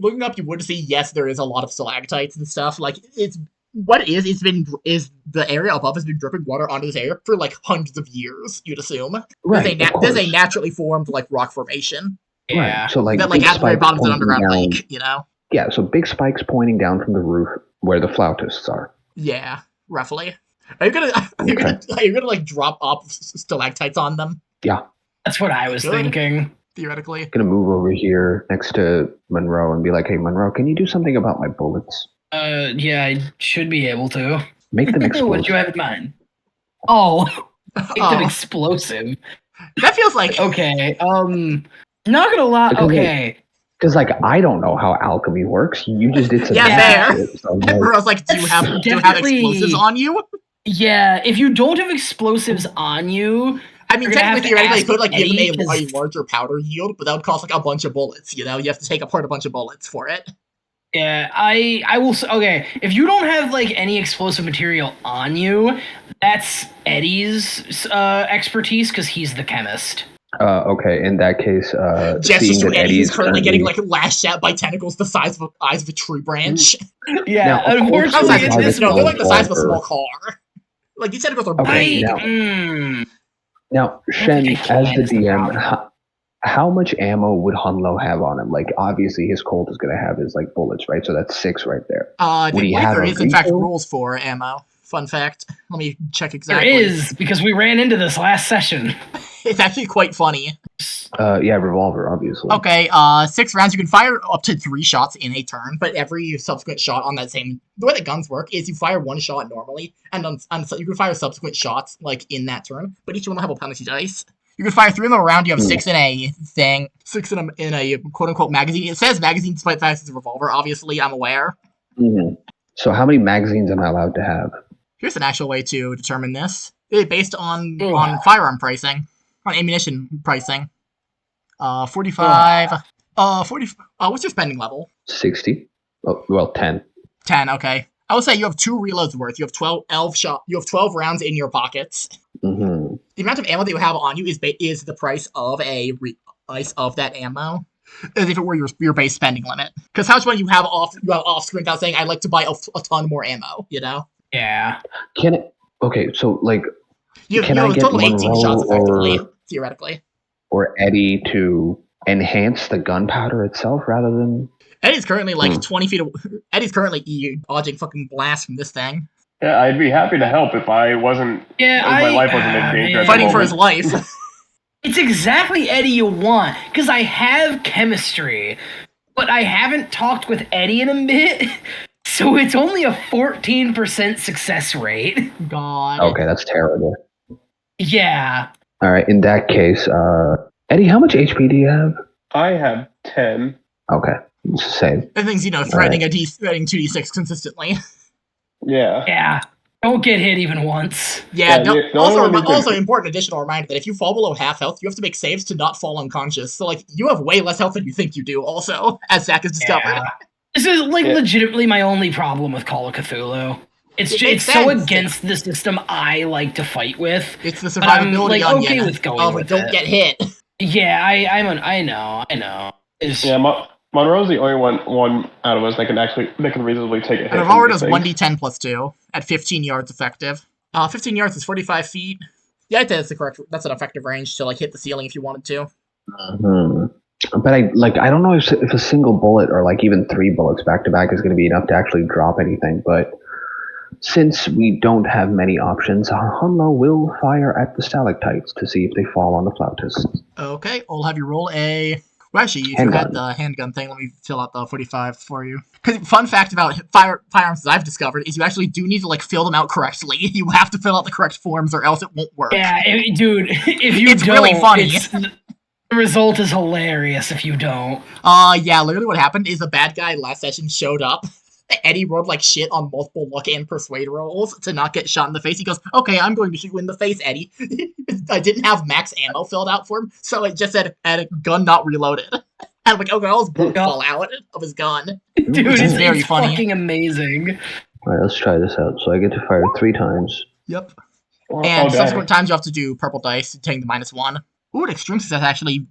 looking up. You would see yes, there is a lot of stalactites and stuff. Like it's the area above has been dripping water onto this area for like hundreds of years. You'd assume. Right. There's a naturally formed like rock formation Yeah. Right. So like that like big at the very spikes bottom of an pointing underground down. lake. You know. Yeah. So big spikes pointing down from the roof where the flautists are. Yeah, roughly. Are you gonna like drop up stalactites on them? Yeah. That's what I was Good. thinking. Theoretically. Gonna move over here next to Monroe and be like, "Hey, Monroe, can you do something about my bullets? Yeah, I should be able to. Make them What do explosive." you have in mind? Oh, make them Oh, explosive. that feels like Okay. Not gonna lie. Because, Okay. Because I don't know how alchemy works. You just did some Yeah, math fair. shit, so, like, Everyone's like, do you That's have explosives definitely- on you? Yeah, if you don't have explosives on you, I mean, You're gonna have technically, to theoretically, you ask could like give Eddie, them a 'cause- larger powder yield, but that would cost like a bunch of bullets. You know, you have to take apart a bunch of bullets for it. yeah, I will. Okay, if you don't have like any explosive material on you, that's Eddie's expertise because he's the chemist. okay, in that case, Jeff's seeing just that doing Eddie, Eddie who's is currently getting like lashed at by tentacles the size of a tree branch. Yeah, Now, of course, unfortunately, Not Unfortunately, size in of, this no, they're one, like the size of a Over. small car. Like these tentacles are Okay, big. now- Now, Shen, think I as can, the is the DM, problem. how much ammo would Hunlo have on him? Like, obviously, his Colt is going to have his like bullets, right? So that's 6 right there. I Would he believe have there a is in fact refill? rules for ammo. Fun fact. Let me check there exactly. is because we ran into this last session. It's actually quite funny. Yeah, revolver, obviously. Okay, 6 rounds. You can fire up to 3 shots in a turn, but every subsequent shot on that same... The way that guns work is you fire 1 shot normally, and you can fire subsequent shots, like, in that turn, but each one will have a penalty dice. You can fire 3 in a round, you have 6 in a thing, 6 in a quote-unquote magazine. It says magazine despite the fact it's a revolver, obviously, I'm aware. Mhm. So how many magazines am I allowed to have? Here's an actual way to determine this. It's based on Ugh. firearm pricing, on ammunition pricing. 45... 40... what's your spending level? 60? Oh, well, 10. 10, okay. I would say you have 2 reloads worth. You have 12 you have 12 rounds in your pockets. Mm-hmm. The amount of ammo that you have on you is the price of price of that ammo, as if it were your base spending limit. Because how much money you have off screen without saying I'd like to buy a ton more ammo. You know, Yeah. Can it? Okay, so like, you Can have I a get total of 18 Monroe shots effectively, or- theoretically. or Eddie to enhance the gunpowder itself rather than? Eddie's currently like Hmm. 20 feet. Eddie's currently dodging fucking blasts from this thing, Yeah, I'd be happy to help if I wasn't. Yeah, If my life wasn't in danger at the fighting for his moment. life. It's exactly Eddie you want, because I have chemistry, but I haven't talked with Eddie in a bit, so it's only a 14% success rate. God. Okay, that's terrible. Yeah. All right, in that case, Eddie, how much HP do you have? I have 10. Okay, it's the same. The thing's threatening threatening 2d6 consistently. Yeah. Yeah. Don't get hit even once. Yeah. Yeah, the only one you can- Also, important additional reminder that if you fall below half health, you have to make saves to not fall unconscious. So, like, you have way less health than you think you do. Also, as Zach has discovered. Yeah. This is like Yeah. legitimately my only problem with Call of Cthulhu. It It's makes so sense. against the system I like to fight with. It's the But I'm, survivability like, onion okay with going of with don't it. get hit. Yeah, I know. It's, Yeah, Monroe's the only one out of us that can reasonably take a hit. And from revolver these does things. 1d10 plus 2 at 15 yards effective. 15 yards is 45 feet. Yeah, I'd say that's an effective range to like hit the ceiling if you wanted to. But I don't know if a single bullet or like even 3 bullets back to back is going to be enough to actually drop anything. But since we don't have many options, Hunlo will fire at the stalactites to see if they fall on the flautists. Okay, I'll have you roll a... Well, actually, if you Handgun. had the handgun thing, let me fill out the 45 for you. Because fun fact about firearms that I've discovered is you actually do need to like fill them out correctly. You have to fill out the correct forms or else it won't work. yeah, dude. If you It's don't, really funny. The result is hilarious if you don't. Yeah, literally what happened is a bad guy last session showed up Eddie rolled like shit on multiple luck and persuade rolls to not get shot in the face. He goes, "Okay, I'm going to shoot you in the face, Eddie." I didn't have max ammo filled out for him, so it just said "at a gun not reloaded." And I'm like, okay, all his bullets fall out of his gun. Dude, Which is it's very funny. fucking amazing. Alright, let's try this out. So I get to fire 3 times. Yep. Oh, And dang. subsequent times you have to do purple dice, taking the -1. Ooh, an extreme success actually.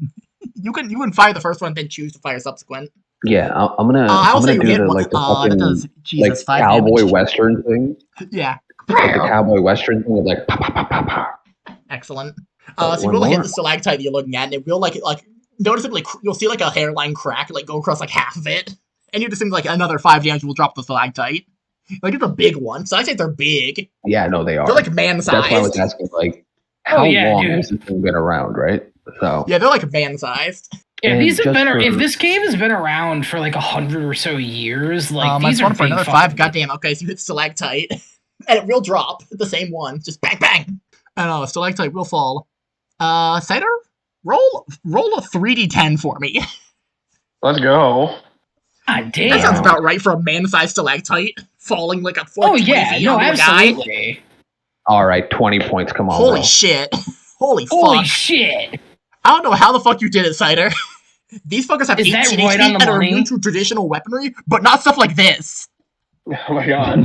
You can fire the first one, then choose to fire subsequent. Yeah, I'm gonna I will I'm say gonna you do hit the one. like the That fucking does Jesus 5 cowboy damage. western thing. Yeah. Like the cowboy western thing with like pa pa pa pa pa. Excellent. Oh, So you one will hit more. the stalactite you're looking at, and it will like noticeably you'll see like a hairline crack like go across like half of it, and you just think like another 5 damage will drop the stalactite. Like it's a big one, so I say they're big. Yeah, no, they are. They're like man That's why I was sized. asking, like, how yeah, long dude. has this thing been around, right? So Yeah, they're like man sized. Yeah, And these have just been. for- If this cave has been around for like 100 or so years, like these That's are one for big another fucking- 5. Goddamn. Okay, so you hit stalactite, and it will drop the same one. Just bang bang. I don't know. Stalactite will fall. Cider, roll a 3d10 for me. Let's go. God damn. That sounds about right for a man-sized stalactite falling like a 20 yeah, feet no, onto a guy. absolutely. all right, 20 points. Come on, Holy bro. shit. Holy Holy fuck. shit! I don't know how the fuck you did it, Cider. These fuckers have Is that 18 right HP on the and are money? immune to traditional weaponry, but not stuff like this. Oh my god.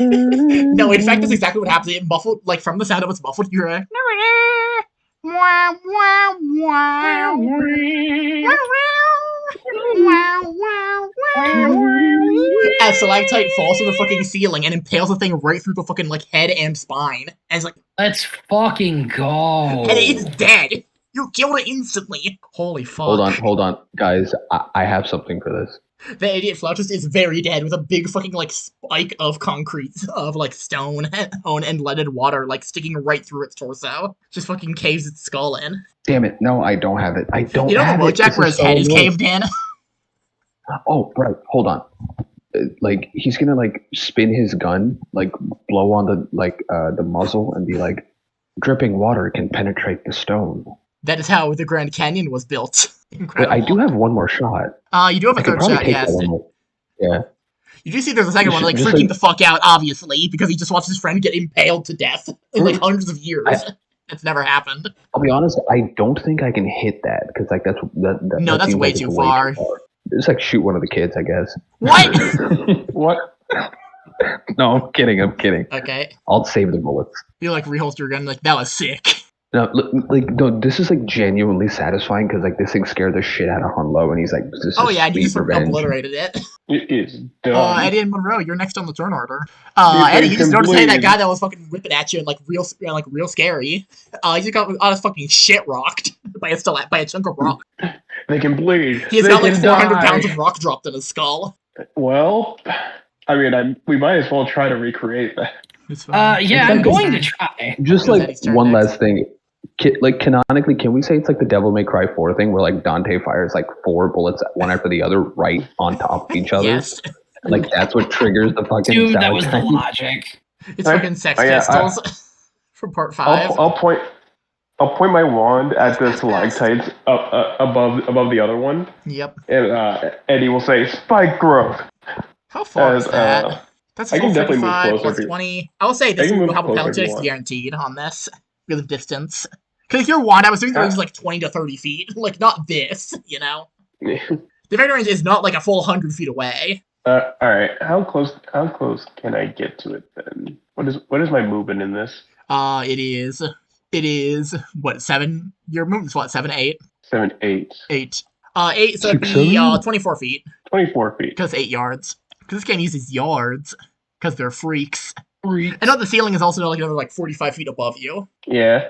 No, in fact, that's exactly what happens. It muffled, like from the sound of it's muffled, you're a as stalactite falls to the fucking ceiling and impales the thing right through the fucking like head and spine. And it's like, Let's fucking go. and it's dead. You killed it instantly. Holy fuck. Hold on, guys. I have something for this. The idiot flautist is very dead with a big fucking like spike of concrete, of like stone and leaded water like sticking right through its torso. Just fucking caves its skull in. Damn it! No, I don't have it. I don't. You know have the it. Wojak This where his so head is annoying. caved in? Oh, right. Hold on. Like he's gonna like spin his gun, like blow on the muzzle, and be like, dripping water can penetrate the stone. That is how the Grand Canyon was built. Wait, Incredible. I do have one more shot. You do have a I could third probably shot, take yes. that one more. Yeah. You do see there's a second one, like Just freaking like- the fuck out, obviously, because he just watched his friend get impaled to death in like hundreds of years. It's never happened. I'll be honest. I don't think I can hit that because like that No, that that's seems way like it's too far. Just like shoot one of the kids, I guess. What? What? No, I'm kidding. Okay. I'll save the bullets. You like reholster your gun, like, that was sick. No, no, this is like genuinely satisfying because like this thing scared the shit out of Hunlo, and he's like, "This is Oh yeah, and you sweet just revenge." obliterated it. It is done. Eddie and Monroe, you're next on the turn order. These Eddie, things you just can noticed hey, that bleed. guy that was fucking ripping at you and like real scary. He just got his fucking shit rocked by a chunk of rock. They can bleed. He's They got like can 400 die. pounds of rock dropped in his skull. Well, I mean, we might as well try to recreate that. It's fine. Yeah, It's I'm like- going to try. Just Is like Eddie's turn one next? last thing, like canonically, can we say it's like the Devil May Cry 4 thing where like Dante fires like 4 bullets one after the other right on top of each other? Yes. Like that's what triggers the fucking. Dude, that was the stalactite? logic. It's I- fucking Sex yeah, Pistols from part 5. I'll point my wand at the stalactites above the other one, Yep. and Eddie will say spike growth. How far is As, that? That's I can definitely move 45 closer plus if you- 20. I will say this can will move have a closer penalty if you that's want. guaranteed on this because of distance. Because your wand, I was doing the range like 20 to 30 feet. Like, not this, you know? The effective range is not like a full 100 feet away. All right, how close can I get to it then? What is my movement in this? It is, what, 7? Your movement's what, 7, 8? 7, 8, 8. 8, so it'd Six, be seven? 24 feet. 24 feet. Because 8 yards. Because this game uses yards. Because they're freaks. I know the ceiling is also like another like 45 feet above you. Yeah.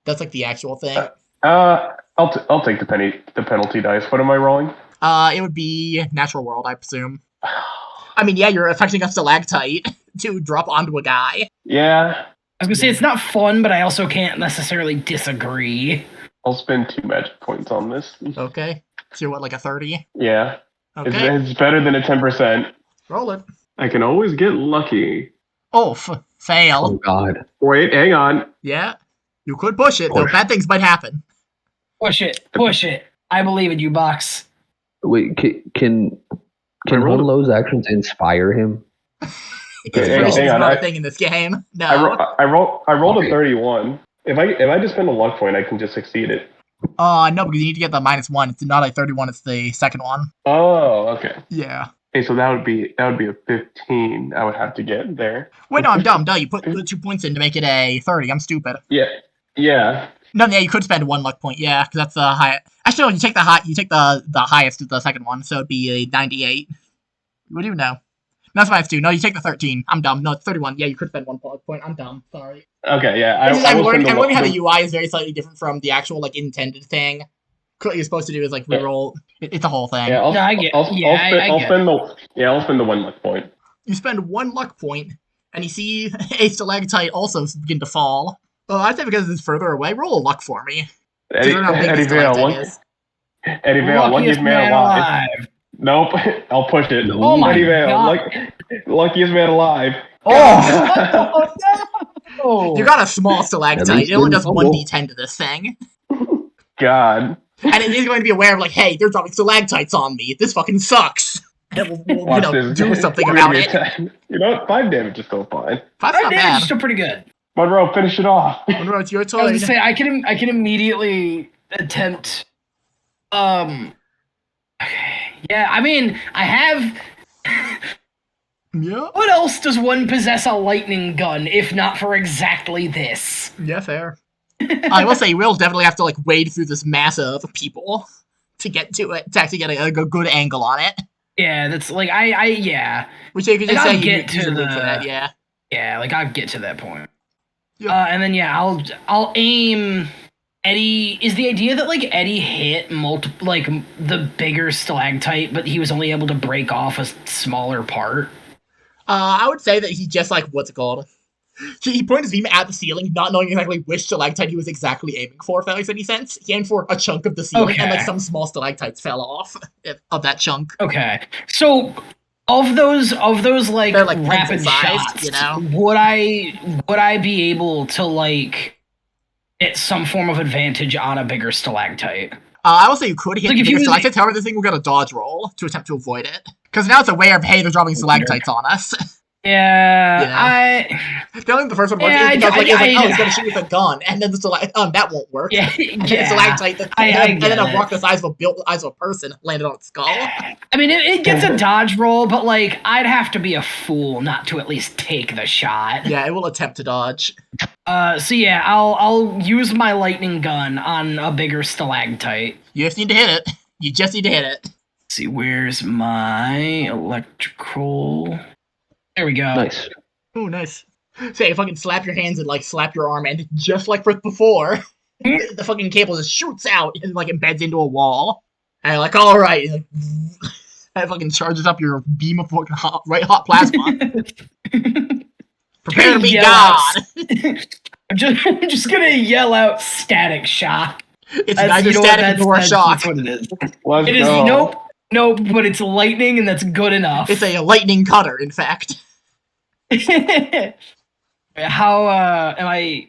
That's like the actual thing. I'll take the penalty dice. What am I rolling? It would be natural world, I presume. I mean, yeah, you're affecting a stalactite to drop onto a guy. Yeah. I was gonna say it's not fun, but I also can't necessarily disagree. I'll spend 2 magic points on this. Okay. So you're what, like a 30? Yeah. Okay. It's better than a 10%. Roll it. I can always get lucky. Oof. Oh Fail. God. Wait, hang on. Yeah. You could push it, though. Push. Bad things might happen. Push it. I believe in you, Box. Wait, can Can rolled Hun Lo's actions inspire him? Inspiration hang is on, not a thing in this game. I, No. I rolled a Okay. 31. If I just spend a luck point, I can just succeed it. No, because you need to get the -1. It's not a 31, it's the second one. Oh, okay. Yeah. Okay, so that would be a 15. I would have to get there. Wait, no, I'm dumb. No, you put the 2 points in to make it a 30. I'm stupid. Yeah. No, yeah, you could spend 1 luck point. Yeah, because that's the high. Actually, no, you take the highest of the second one, so it'd be a 98. What do you know? That's -2. No, you take the 13. I'm dumb. No, it's 31. Yeah, you could spend 1 luck point. I'm dumb. Sorry. Okay, yeah. I'm I will spend learning how the the UI is very slightly different from the actual like intended thing. What you're supposed to do is like reroll. It's a whole thing. yeah. I'll spend the 1 luck point. You spend 1 luck point, and you see a stalactite also begin to fall. Well, I'd say because it's further away, roll a luck for me. Eddie Considering how big Eddie the Vale, stalactite is. Eddie Vale, luckiest man alive. Nope, I'll push it. Oh my Eddie Vale, God. luckiest man alive. Oh! Oh, You got a small stalactite. It only does 1d10 to this thing. God. And it is going to be aware of, like, hey, they're dropping stalactites on me. This fucking sucks. And we'll Watch this. do something Give about me it. 10. You know what? 5 damage is still fine. Five's not damage bad. is still pretty good. Monroe, finish it off. Monroe, it's your I was turn. gonna say I can immediately attempt. Yeah, I mean I have. Yeah. What else does one possess a lightning gun if not for exactly this? Yeah, fair. I will say, you will definitely have to, like, wade through this mass of people to get to it, to actually get a good angle on it. Yeah, that's like yeah. Which you could just Like, say I'll you get use to your loop for the- that, yeah. Yeah, like I'll get to that point. Yep. And then yeah, I'll aim. Eddie, is the idea that like Eddie hit the bigger stalactite, but he was only able to break off a smaller part? I would say that he just, like, what's it called? He pointed his beam at the ceiling, not knowing exactly which stalactite he was exactly aiming for, if that makes any sense. He aimed for a chunk of the ceiling, and, like, Okay. some small stalactites fell off of that chunk. Okay, so of those like They're, like, rapid pencil-sized, shots, you know? would I be able to like get some form of advantage on a bigger stalactite? I will say you could hit Like, the if he bigger was- stalactites, however, this thing will get a dodge roll to attempt to avoid it. Because now it's aware of, hey, they're dropping stalactites on us. Yeah, You know? The only the first one works Yeah, is because, like, it's like, I- oh, he's gonna shoot with a gun, and then the that won't work. yeah, And then yeah. stalactite, I and then get a it. rock the size of a person landed on its skull. I mean, it gets a dodge roll, but like I'd have to be a fool not to at least take the shot. Yeah, it will attempt to dodge. So yeah, I'll use my lightning gun on a bigger stalactite. You just need to hit it. You just need to hit it. Let's see, where's my electrical? There we go. Nice. Oh, nice. Say, fucking slap your hands and, like, slap your arm, and just like before, the fucking cable just shoots out and, like, embeds into a wall. And you're like, alright. And it fucking charges up your beam of fucking hot plasma. Prepare to be Yell God! out. I'm just gonna yell out static shock. It's neither static nor shock. That's what it is. Let's It is go. nope, but it's lightning and that's good enough. It's a lightning cutter, in fact. How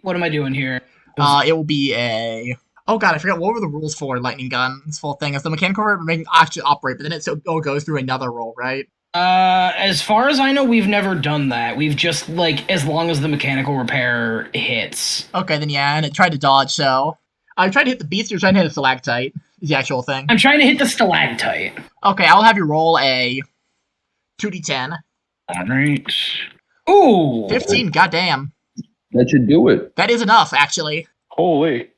what am I doing here? It will be a... Oh god, I forgot, what were the rules for lightning gun? This whole thing is the mechanical making actually operate, but then it goes through another roll, right? As far as I know, we've never done that. We've just, like, as long as the mechanical repair hits. Okay, then yeah, and it tried to dodge, so... I tried to hit the beast, you're trying to hit a stalactite, is the actual thing. I'm trying to hit the stalactite. Okay, I'll have you roll a 2d10. Alright. Ooh! 15, goddamn. That should do it. That is enough, actually. Holy.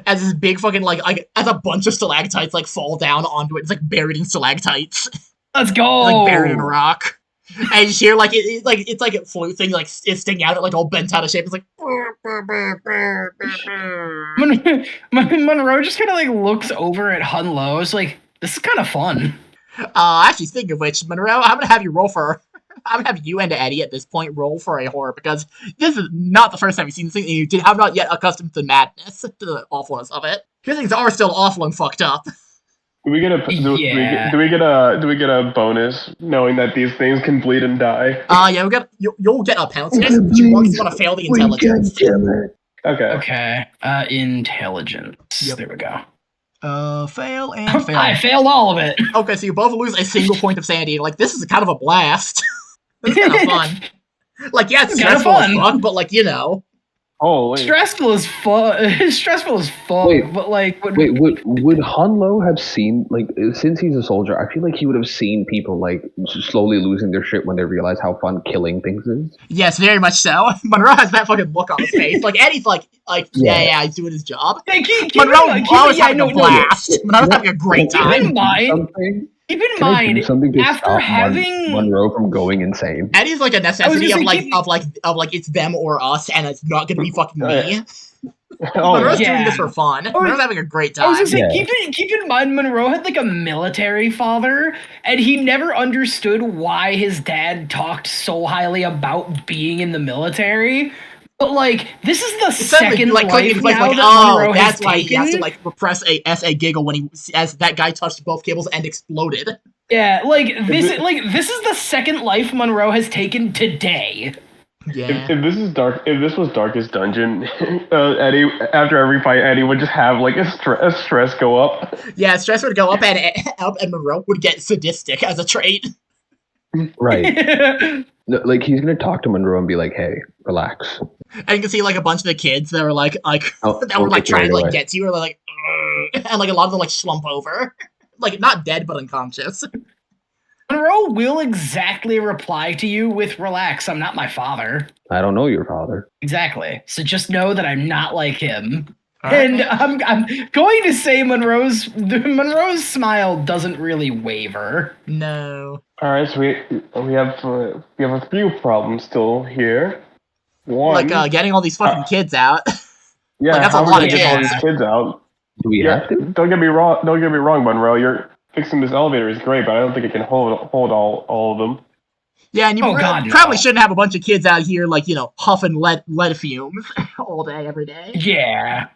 As this big fucking, like as a bunch of stalactites, like, fall down onto it, it's, like, buried in stalactites. Let's go! Like, buried in a rock. And you hear, like, it's like a flute thing, like, it's sticking out, like, all bent out of shape. It's like... Monroe just kind of, like, looks over at Hun Lo. It's like, this is kind of fun. Actually, speaking of which, Monroe, I'm gonna have you roll for... I'm gonna have you and Eddie at this point roll for a horror, because this is not the first time you've seen this thing, and you have not yet accustomed to the madness, to the awfulness of it. These things are still awful and fucked up. Do we get a Yeah. do we get a bonus knowing that these things can bleed and die? Yeah, you'll get a penalty, but you want to fail the intelligence. Okay. Okay. Intelligence. Yep. There we go. Fail and fail. I failed all of it. Okay, so you both lose a single point of sanity. Like, this is kind of a blast. This is kind of fun. Like, yeah, it's stressful as fuck, but like, you know. Oh, wait. Stressful as fuck. Stressful as fuck. Wait, but like, would Hanlo have seen, like, since he's a soldier, I feel like he would have seen people like slowly losing their shit when they realize how fun killing things is. Yes, very much so. Monroe has that fucking look on his face. Like, Eddie's like, yeah, he's doing his job. Hey, keep Monroe was yeah, having a blast. Monroe was having a great Keep time. in mind, keep in mind, something to after stop having Monroe from going insane. Eddie's like a necessity of gonna like it's them or us, and it's not gonna be fucking me. Oh, Monroe's yeah. doing this for fun. Monroe's having a great I was time. gonna say, keep in mind, Monroe had like a military father, and he never understood why his dad talked so highly about being in the military. But like, this is the second life now that Monroe has that's why he has to taken. like repress a giggle when as that guy touched both cables and exploded. Yeah, this is the second life Monroe has taken today. Yeah. If this was Darkest Dungeon, Eddie, after every fight, Eddie would just have like a stress go up. Yeah, stress would go up and Monroe would get sadistic as a trait. Right. Like, he's gonna talk to Monroe and be like, "Hey, relax." And you can see like a bunch of the kids that were like that were like trying to like get to you, or like, and like a lot of them like slump over, like not dead but unconscious. Monroe will exactly reply to you with "Relax, I'm not my father." I don't know your father. Exactly. So just know that I'm not like him. Right. And I'm going to say Monroe's smile doesn't really waver. No. All right, so we have a few problems still here. One, like getting all these fucking kids out. yeah, like, that's how a are lot we of gonna get all kids. these kids out? Do we have to? Don't get me wrong, Monroe. You're fixing this elevator is great, but I don't think it can hold all of them. Yeah, and you probably shouldn't have a bunch of kids out here like, you know, huffing lead fumes all day every day. Yeah.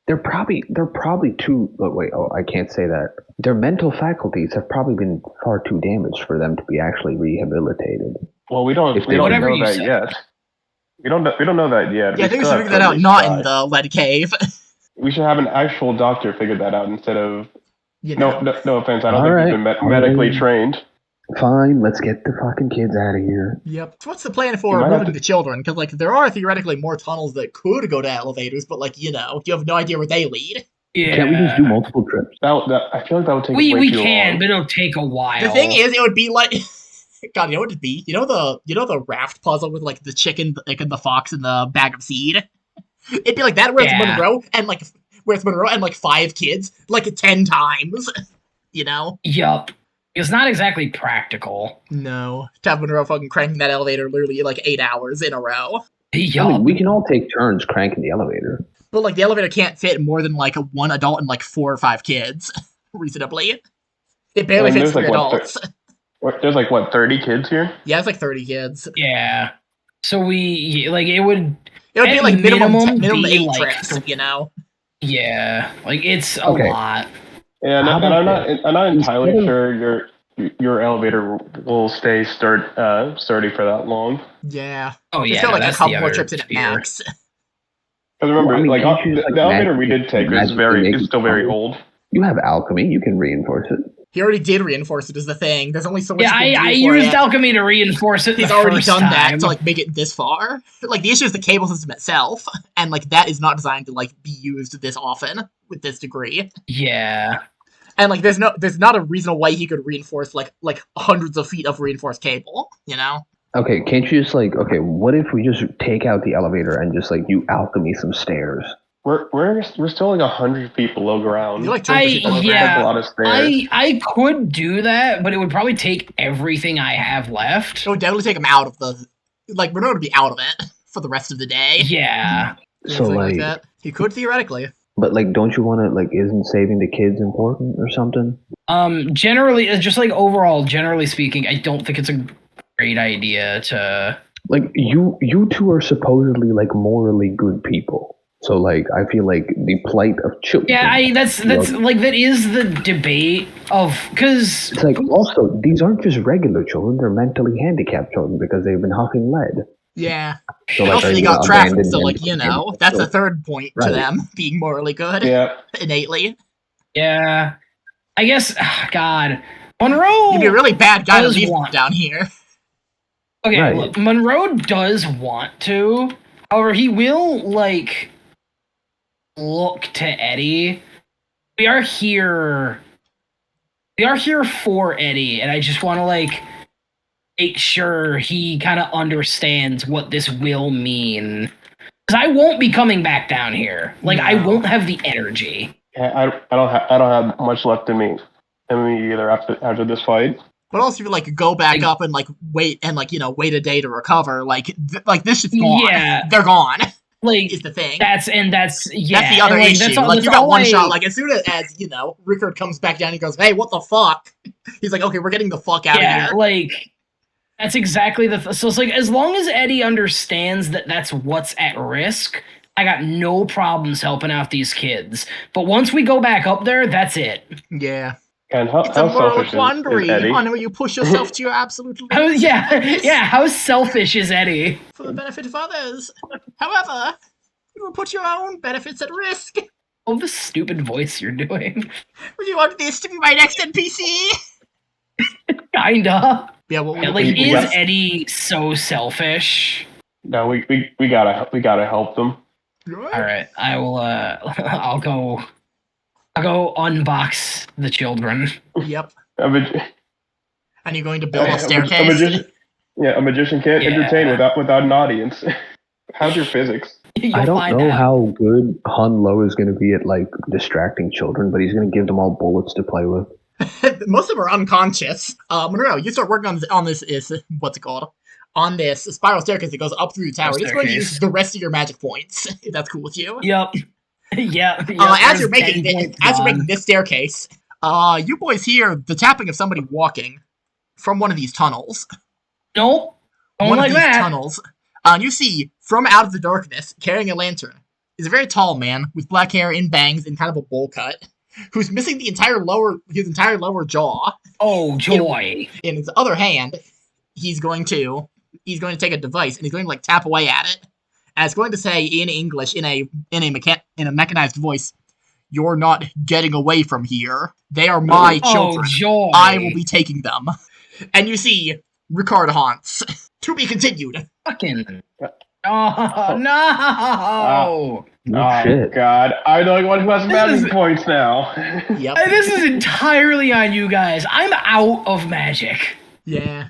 They're probably too. But wait, I can't say that. Their mental faculties have probably been far too damaged for them to be actually rehabilitated. Well, we don't know that yet. We don't know that yet. Yeah, I think we should figure that out, not in the lead cave. We should have an actual doctor figure that out instead of. You know. No offense. I don't think he's been medically trained. Fine, let's get the fucking kids out of here. Yep. So what's the plan for moving the children? Because, like, there are theoretically more tunnels that could go to elevators, but, like, you know, you have no idea where they lead. Yeah. Can't we just do multiple trips? I feel like that would take we way too can, long. but it'll take a while. The thing is, it would be like... God, you know what it'd be? You know the raft puzzle with, like, the chicken, like, and the fox and the bag of seed? It'd be like that where it's Monroe and, like, 5 kids, like, 10 times. You know? Yup. It's not exactly practical. No. To have Monroe fucking cranking that elevator literally like 8 hours in a row. Yup. I mean, we can all take turns cranking the elevator. But like the elevator can't fit more than like one adult and like 4 or 5 kids, reasonably. It barely fits 3 adults. There's like what, 30 kids here? Yeah, it's like 30 kids. Yeah. So it would be like minimum 8 like trips, you know? Yeah. Like it's a lot. Yeah, and I'm not entirely sure your elevator will stay sturdy for that long. Yeah. Oh yeah. Just like a couple more trips in at max. Because remember, the elevator we did take is still very old. You have alchemy. You can reinforce it. He already did reinforce it, is the thing. There's only so much. Yeah, I used alchemy to reinforce it. He's already done that to like make it this far. Like the issue is the cable system itself, and like that is not designed to like be used this often with this degree. Yeah. And like there's not a reasonable way he could reinforce like hundreds of feet of reinforced cable, you know? Okay, can't you just what if we just take out the elevator and just you alchemy some stairs? We're still like 100 feet below ground. You're like 200 feet below ground. That's a lot of stairs. I could do that, but it would probably take everything I have left. It would definitely take him out of the we're not gonna be out of it for the rest of the day. Yeah. So like that. He could theoretically. But don't you want to isn't saving the kids important or something? Generally, just overall, generally speaking, I don't think it's a great idea to. You two are supposedly morally good people. So I feel like the plight of children. Yeah, that is the debate of because it's also these aren't just regular children; they're mentally handicapped children because they've been huffing lead. Yeah. So also, they got trafficked, so that's a third point to them being morally good. Yeah. Innately. Yeah. I guess, God, Monroe You'd be a really bad guy to does leave them want. down here. Okay, Right. look, Monroe does want to. However, he will, like, look to Eddie. We are here. We are here for Eddie, and I just want to, like, make sure he kind of understands what this will mean. Because I won't be coming back down here. Like, I No. won't have the energy. I don't have much left in me either after this fight. But also, if you like go back Like- up and like wait and like wait a day to recover, like this shit's gone. Yeah. They're gone. Like, Is the thing. that's yeah. That's the other and, like, issue. That's all, like that's you got all one I, shot. Like as soon as Rickard comes back down, he goes, "Hey, what the fuck?" He's like, "Okay, we're getting the fuck out of yeah, here." like that's exactly so it's like as long as Eddie understands that that's what's at risk, I got no problems helping out these kids. But once we go back up there, that's it. Yeah. And It's a how moral selfish is quandary Eddie? on where you push yourself to your absolute limits Yeah. How selfish is Eddie? for the benefit of others. However, you will put your own benefits at risk. Oh, the stupid voice you're doing. Would you want this to be my next NPC? Kinda. Yeah, well, Yeah, like, we is got- Eddie so selfish? No, we gotta help them. All right, I will. I'll go unbox the children. Yep. A mag- And you're going to build a a staircase? magician can't Yeah. entertain without an audience. How's your physics? You'll I don't find know out. how good Han Lo is going to be at like distracting children, but he's going to give them all bullets to play with. Most of them are unconscious. Monroe, you start working on this is what's it called? On this spiral staircase that goes up through the tower. You're just going to use the rest of your magic points, if that's cool with you. Yep. Yep. As you're making this staircase, you boys hear the tapping of somebody walking from one of these tunnels. Nope. Don't One like of these that. tunnels. And you see, from out of the darkness, carrying a lantern, is a very tall man with black hair in bangs and kind of a bowl cut, who's missing his entire lower jaw. Oh, joy. In his other hand, he's going to take a device and he's going to like tap away at it. And it's going to say in English, in a mechanized voice, "You're not getting away from here. They are my children. Oh, joy. I will be taking them." And you see Ricard Haunts. To be continued. Fucking. Oh, no. Oh shit. God, I'm the only one who has This magic is- points now. Yep. This is entirely on you guys. I'm out of magic. Yeah.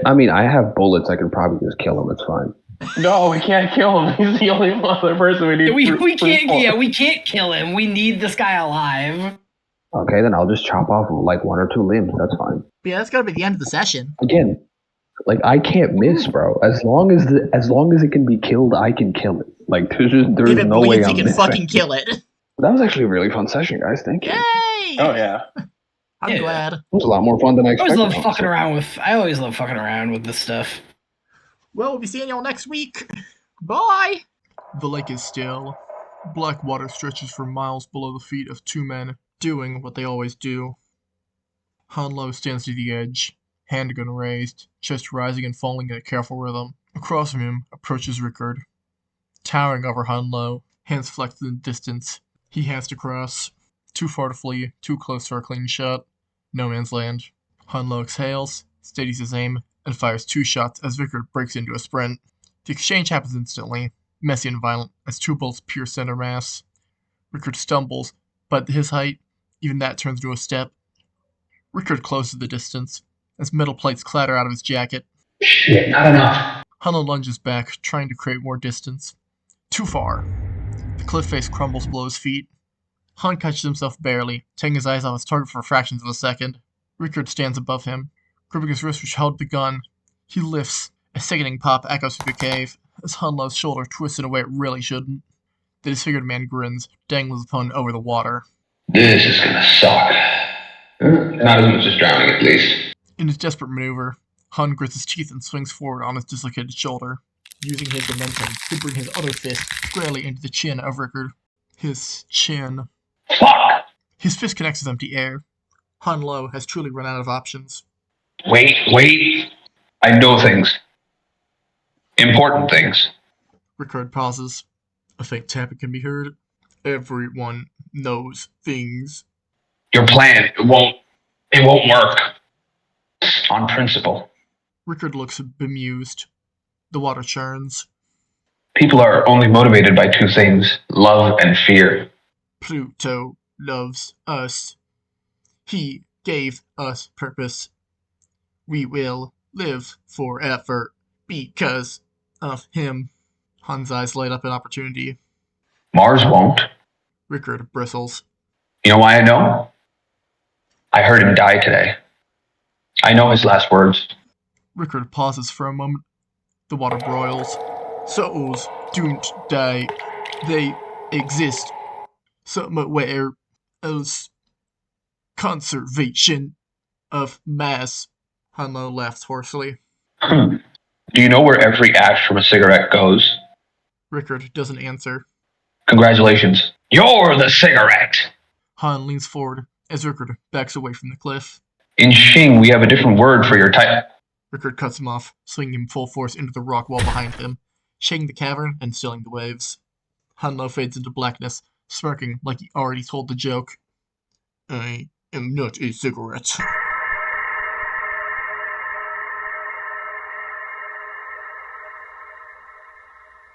I mean, I have bullets. I can probably just kill him. It's fine. No, we can't kill him. He's the only other person we need. We can't kill him. We need this guy alive. Okay, then I'll just chop off like one or two limbs. That's fine. But yeah, that's gotta be the end of the session. Again, like I can't miss, bro. As long as it can be killed, I can kill it. Like there's Even no way Buoyancy I'm can missing. fucking kill it. That was actually a really fun session, guys. Thank you. Yay! Oh yeah. I'm Yeah. glad. It was a lot more fun than I I expected. always love fucking around with. I always love fucking around with this stuff. Well, we'll be seeing y'all next week. Bye! The lake is still. Black water stretches for miles below the feet of two men, doing what they always do. Han Lo stands to the edge, handgun raised, chest rising and falling in a careful rhythm. Across from him approaches Rickard. Towering over Han Lo, hands flexed in the distance. He has to cross. Too far to flee, too close for a clean shot. No man's land. Han Lo exhales, steadies his aim, and fires two shots as Rickard breaks into a sprint. The exchange happens instantly, messy and violent, as two bullets pierce center mass. Rickard stumbles, but at his height, even that turns into a step. Rickard closes the distance, as metal plates clatter out of his jacket. Shit, not enough. Han Lo lunges back, trying to create more distance. Too far. The cliff face crumbles below his feet. Han catches himself barely, taking his eyes off his target for fractions of a second. Rickard stands above him, gripping his wrist which held the gun. He lifts. A sickening pop echoes through the cave, as Han Lo's shoulder twists in a way it really shouldn't. The disfigured man grins, dangling his opponent over the water. This is gonna suck. Not as much as drowning, at least. In his desperate maneuver, Han grits his teeth and swings forward on his dislocated shoulder, using his momentum to bring his other fist squarely into the chin of Rickard. His chin. Fuck! His fist connects with empty air. Han Lo has truly run out of options. Wait. I know things. Important things. Rickard pauses. A faint tapping can be heard. Everyone knows things. Your plan, it won't work. On principle. Rickard looks bemused. The water churns. People are only motivated by two things, love and fear. Pluto loves us. He gave us purpose. We will live forever because of him. Han's eyes light up in opportunity. Mars won't. Rickard bristles. You know why I know? I heard him die today. I know his last words. Rickard pauses for a moment. The water broils. Souls don't die. They exist somewhere else. Conservation of mass. Hanlo laughs hoarsely. Do you know where every ash from a cigarette goes? Rickard doesn't answer. Congratulations. You're the cigarette! Han leans forward as Rickard backs away from the cliff. In Xing, we have a different word for your type. Rickard cuts him off, swinging him full force into the rock wall behind him, shaking the cavern and stilling the waves. Hanlo fades into blackness, smirking like he already told the joke. I am not a cigarette.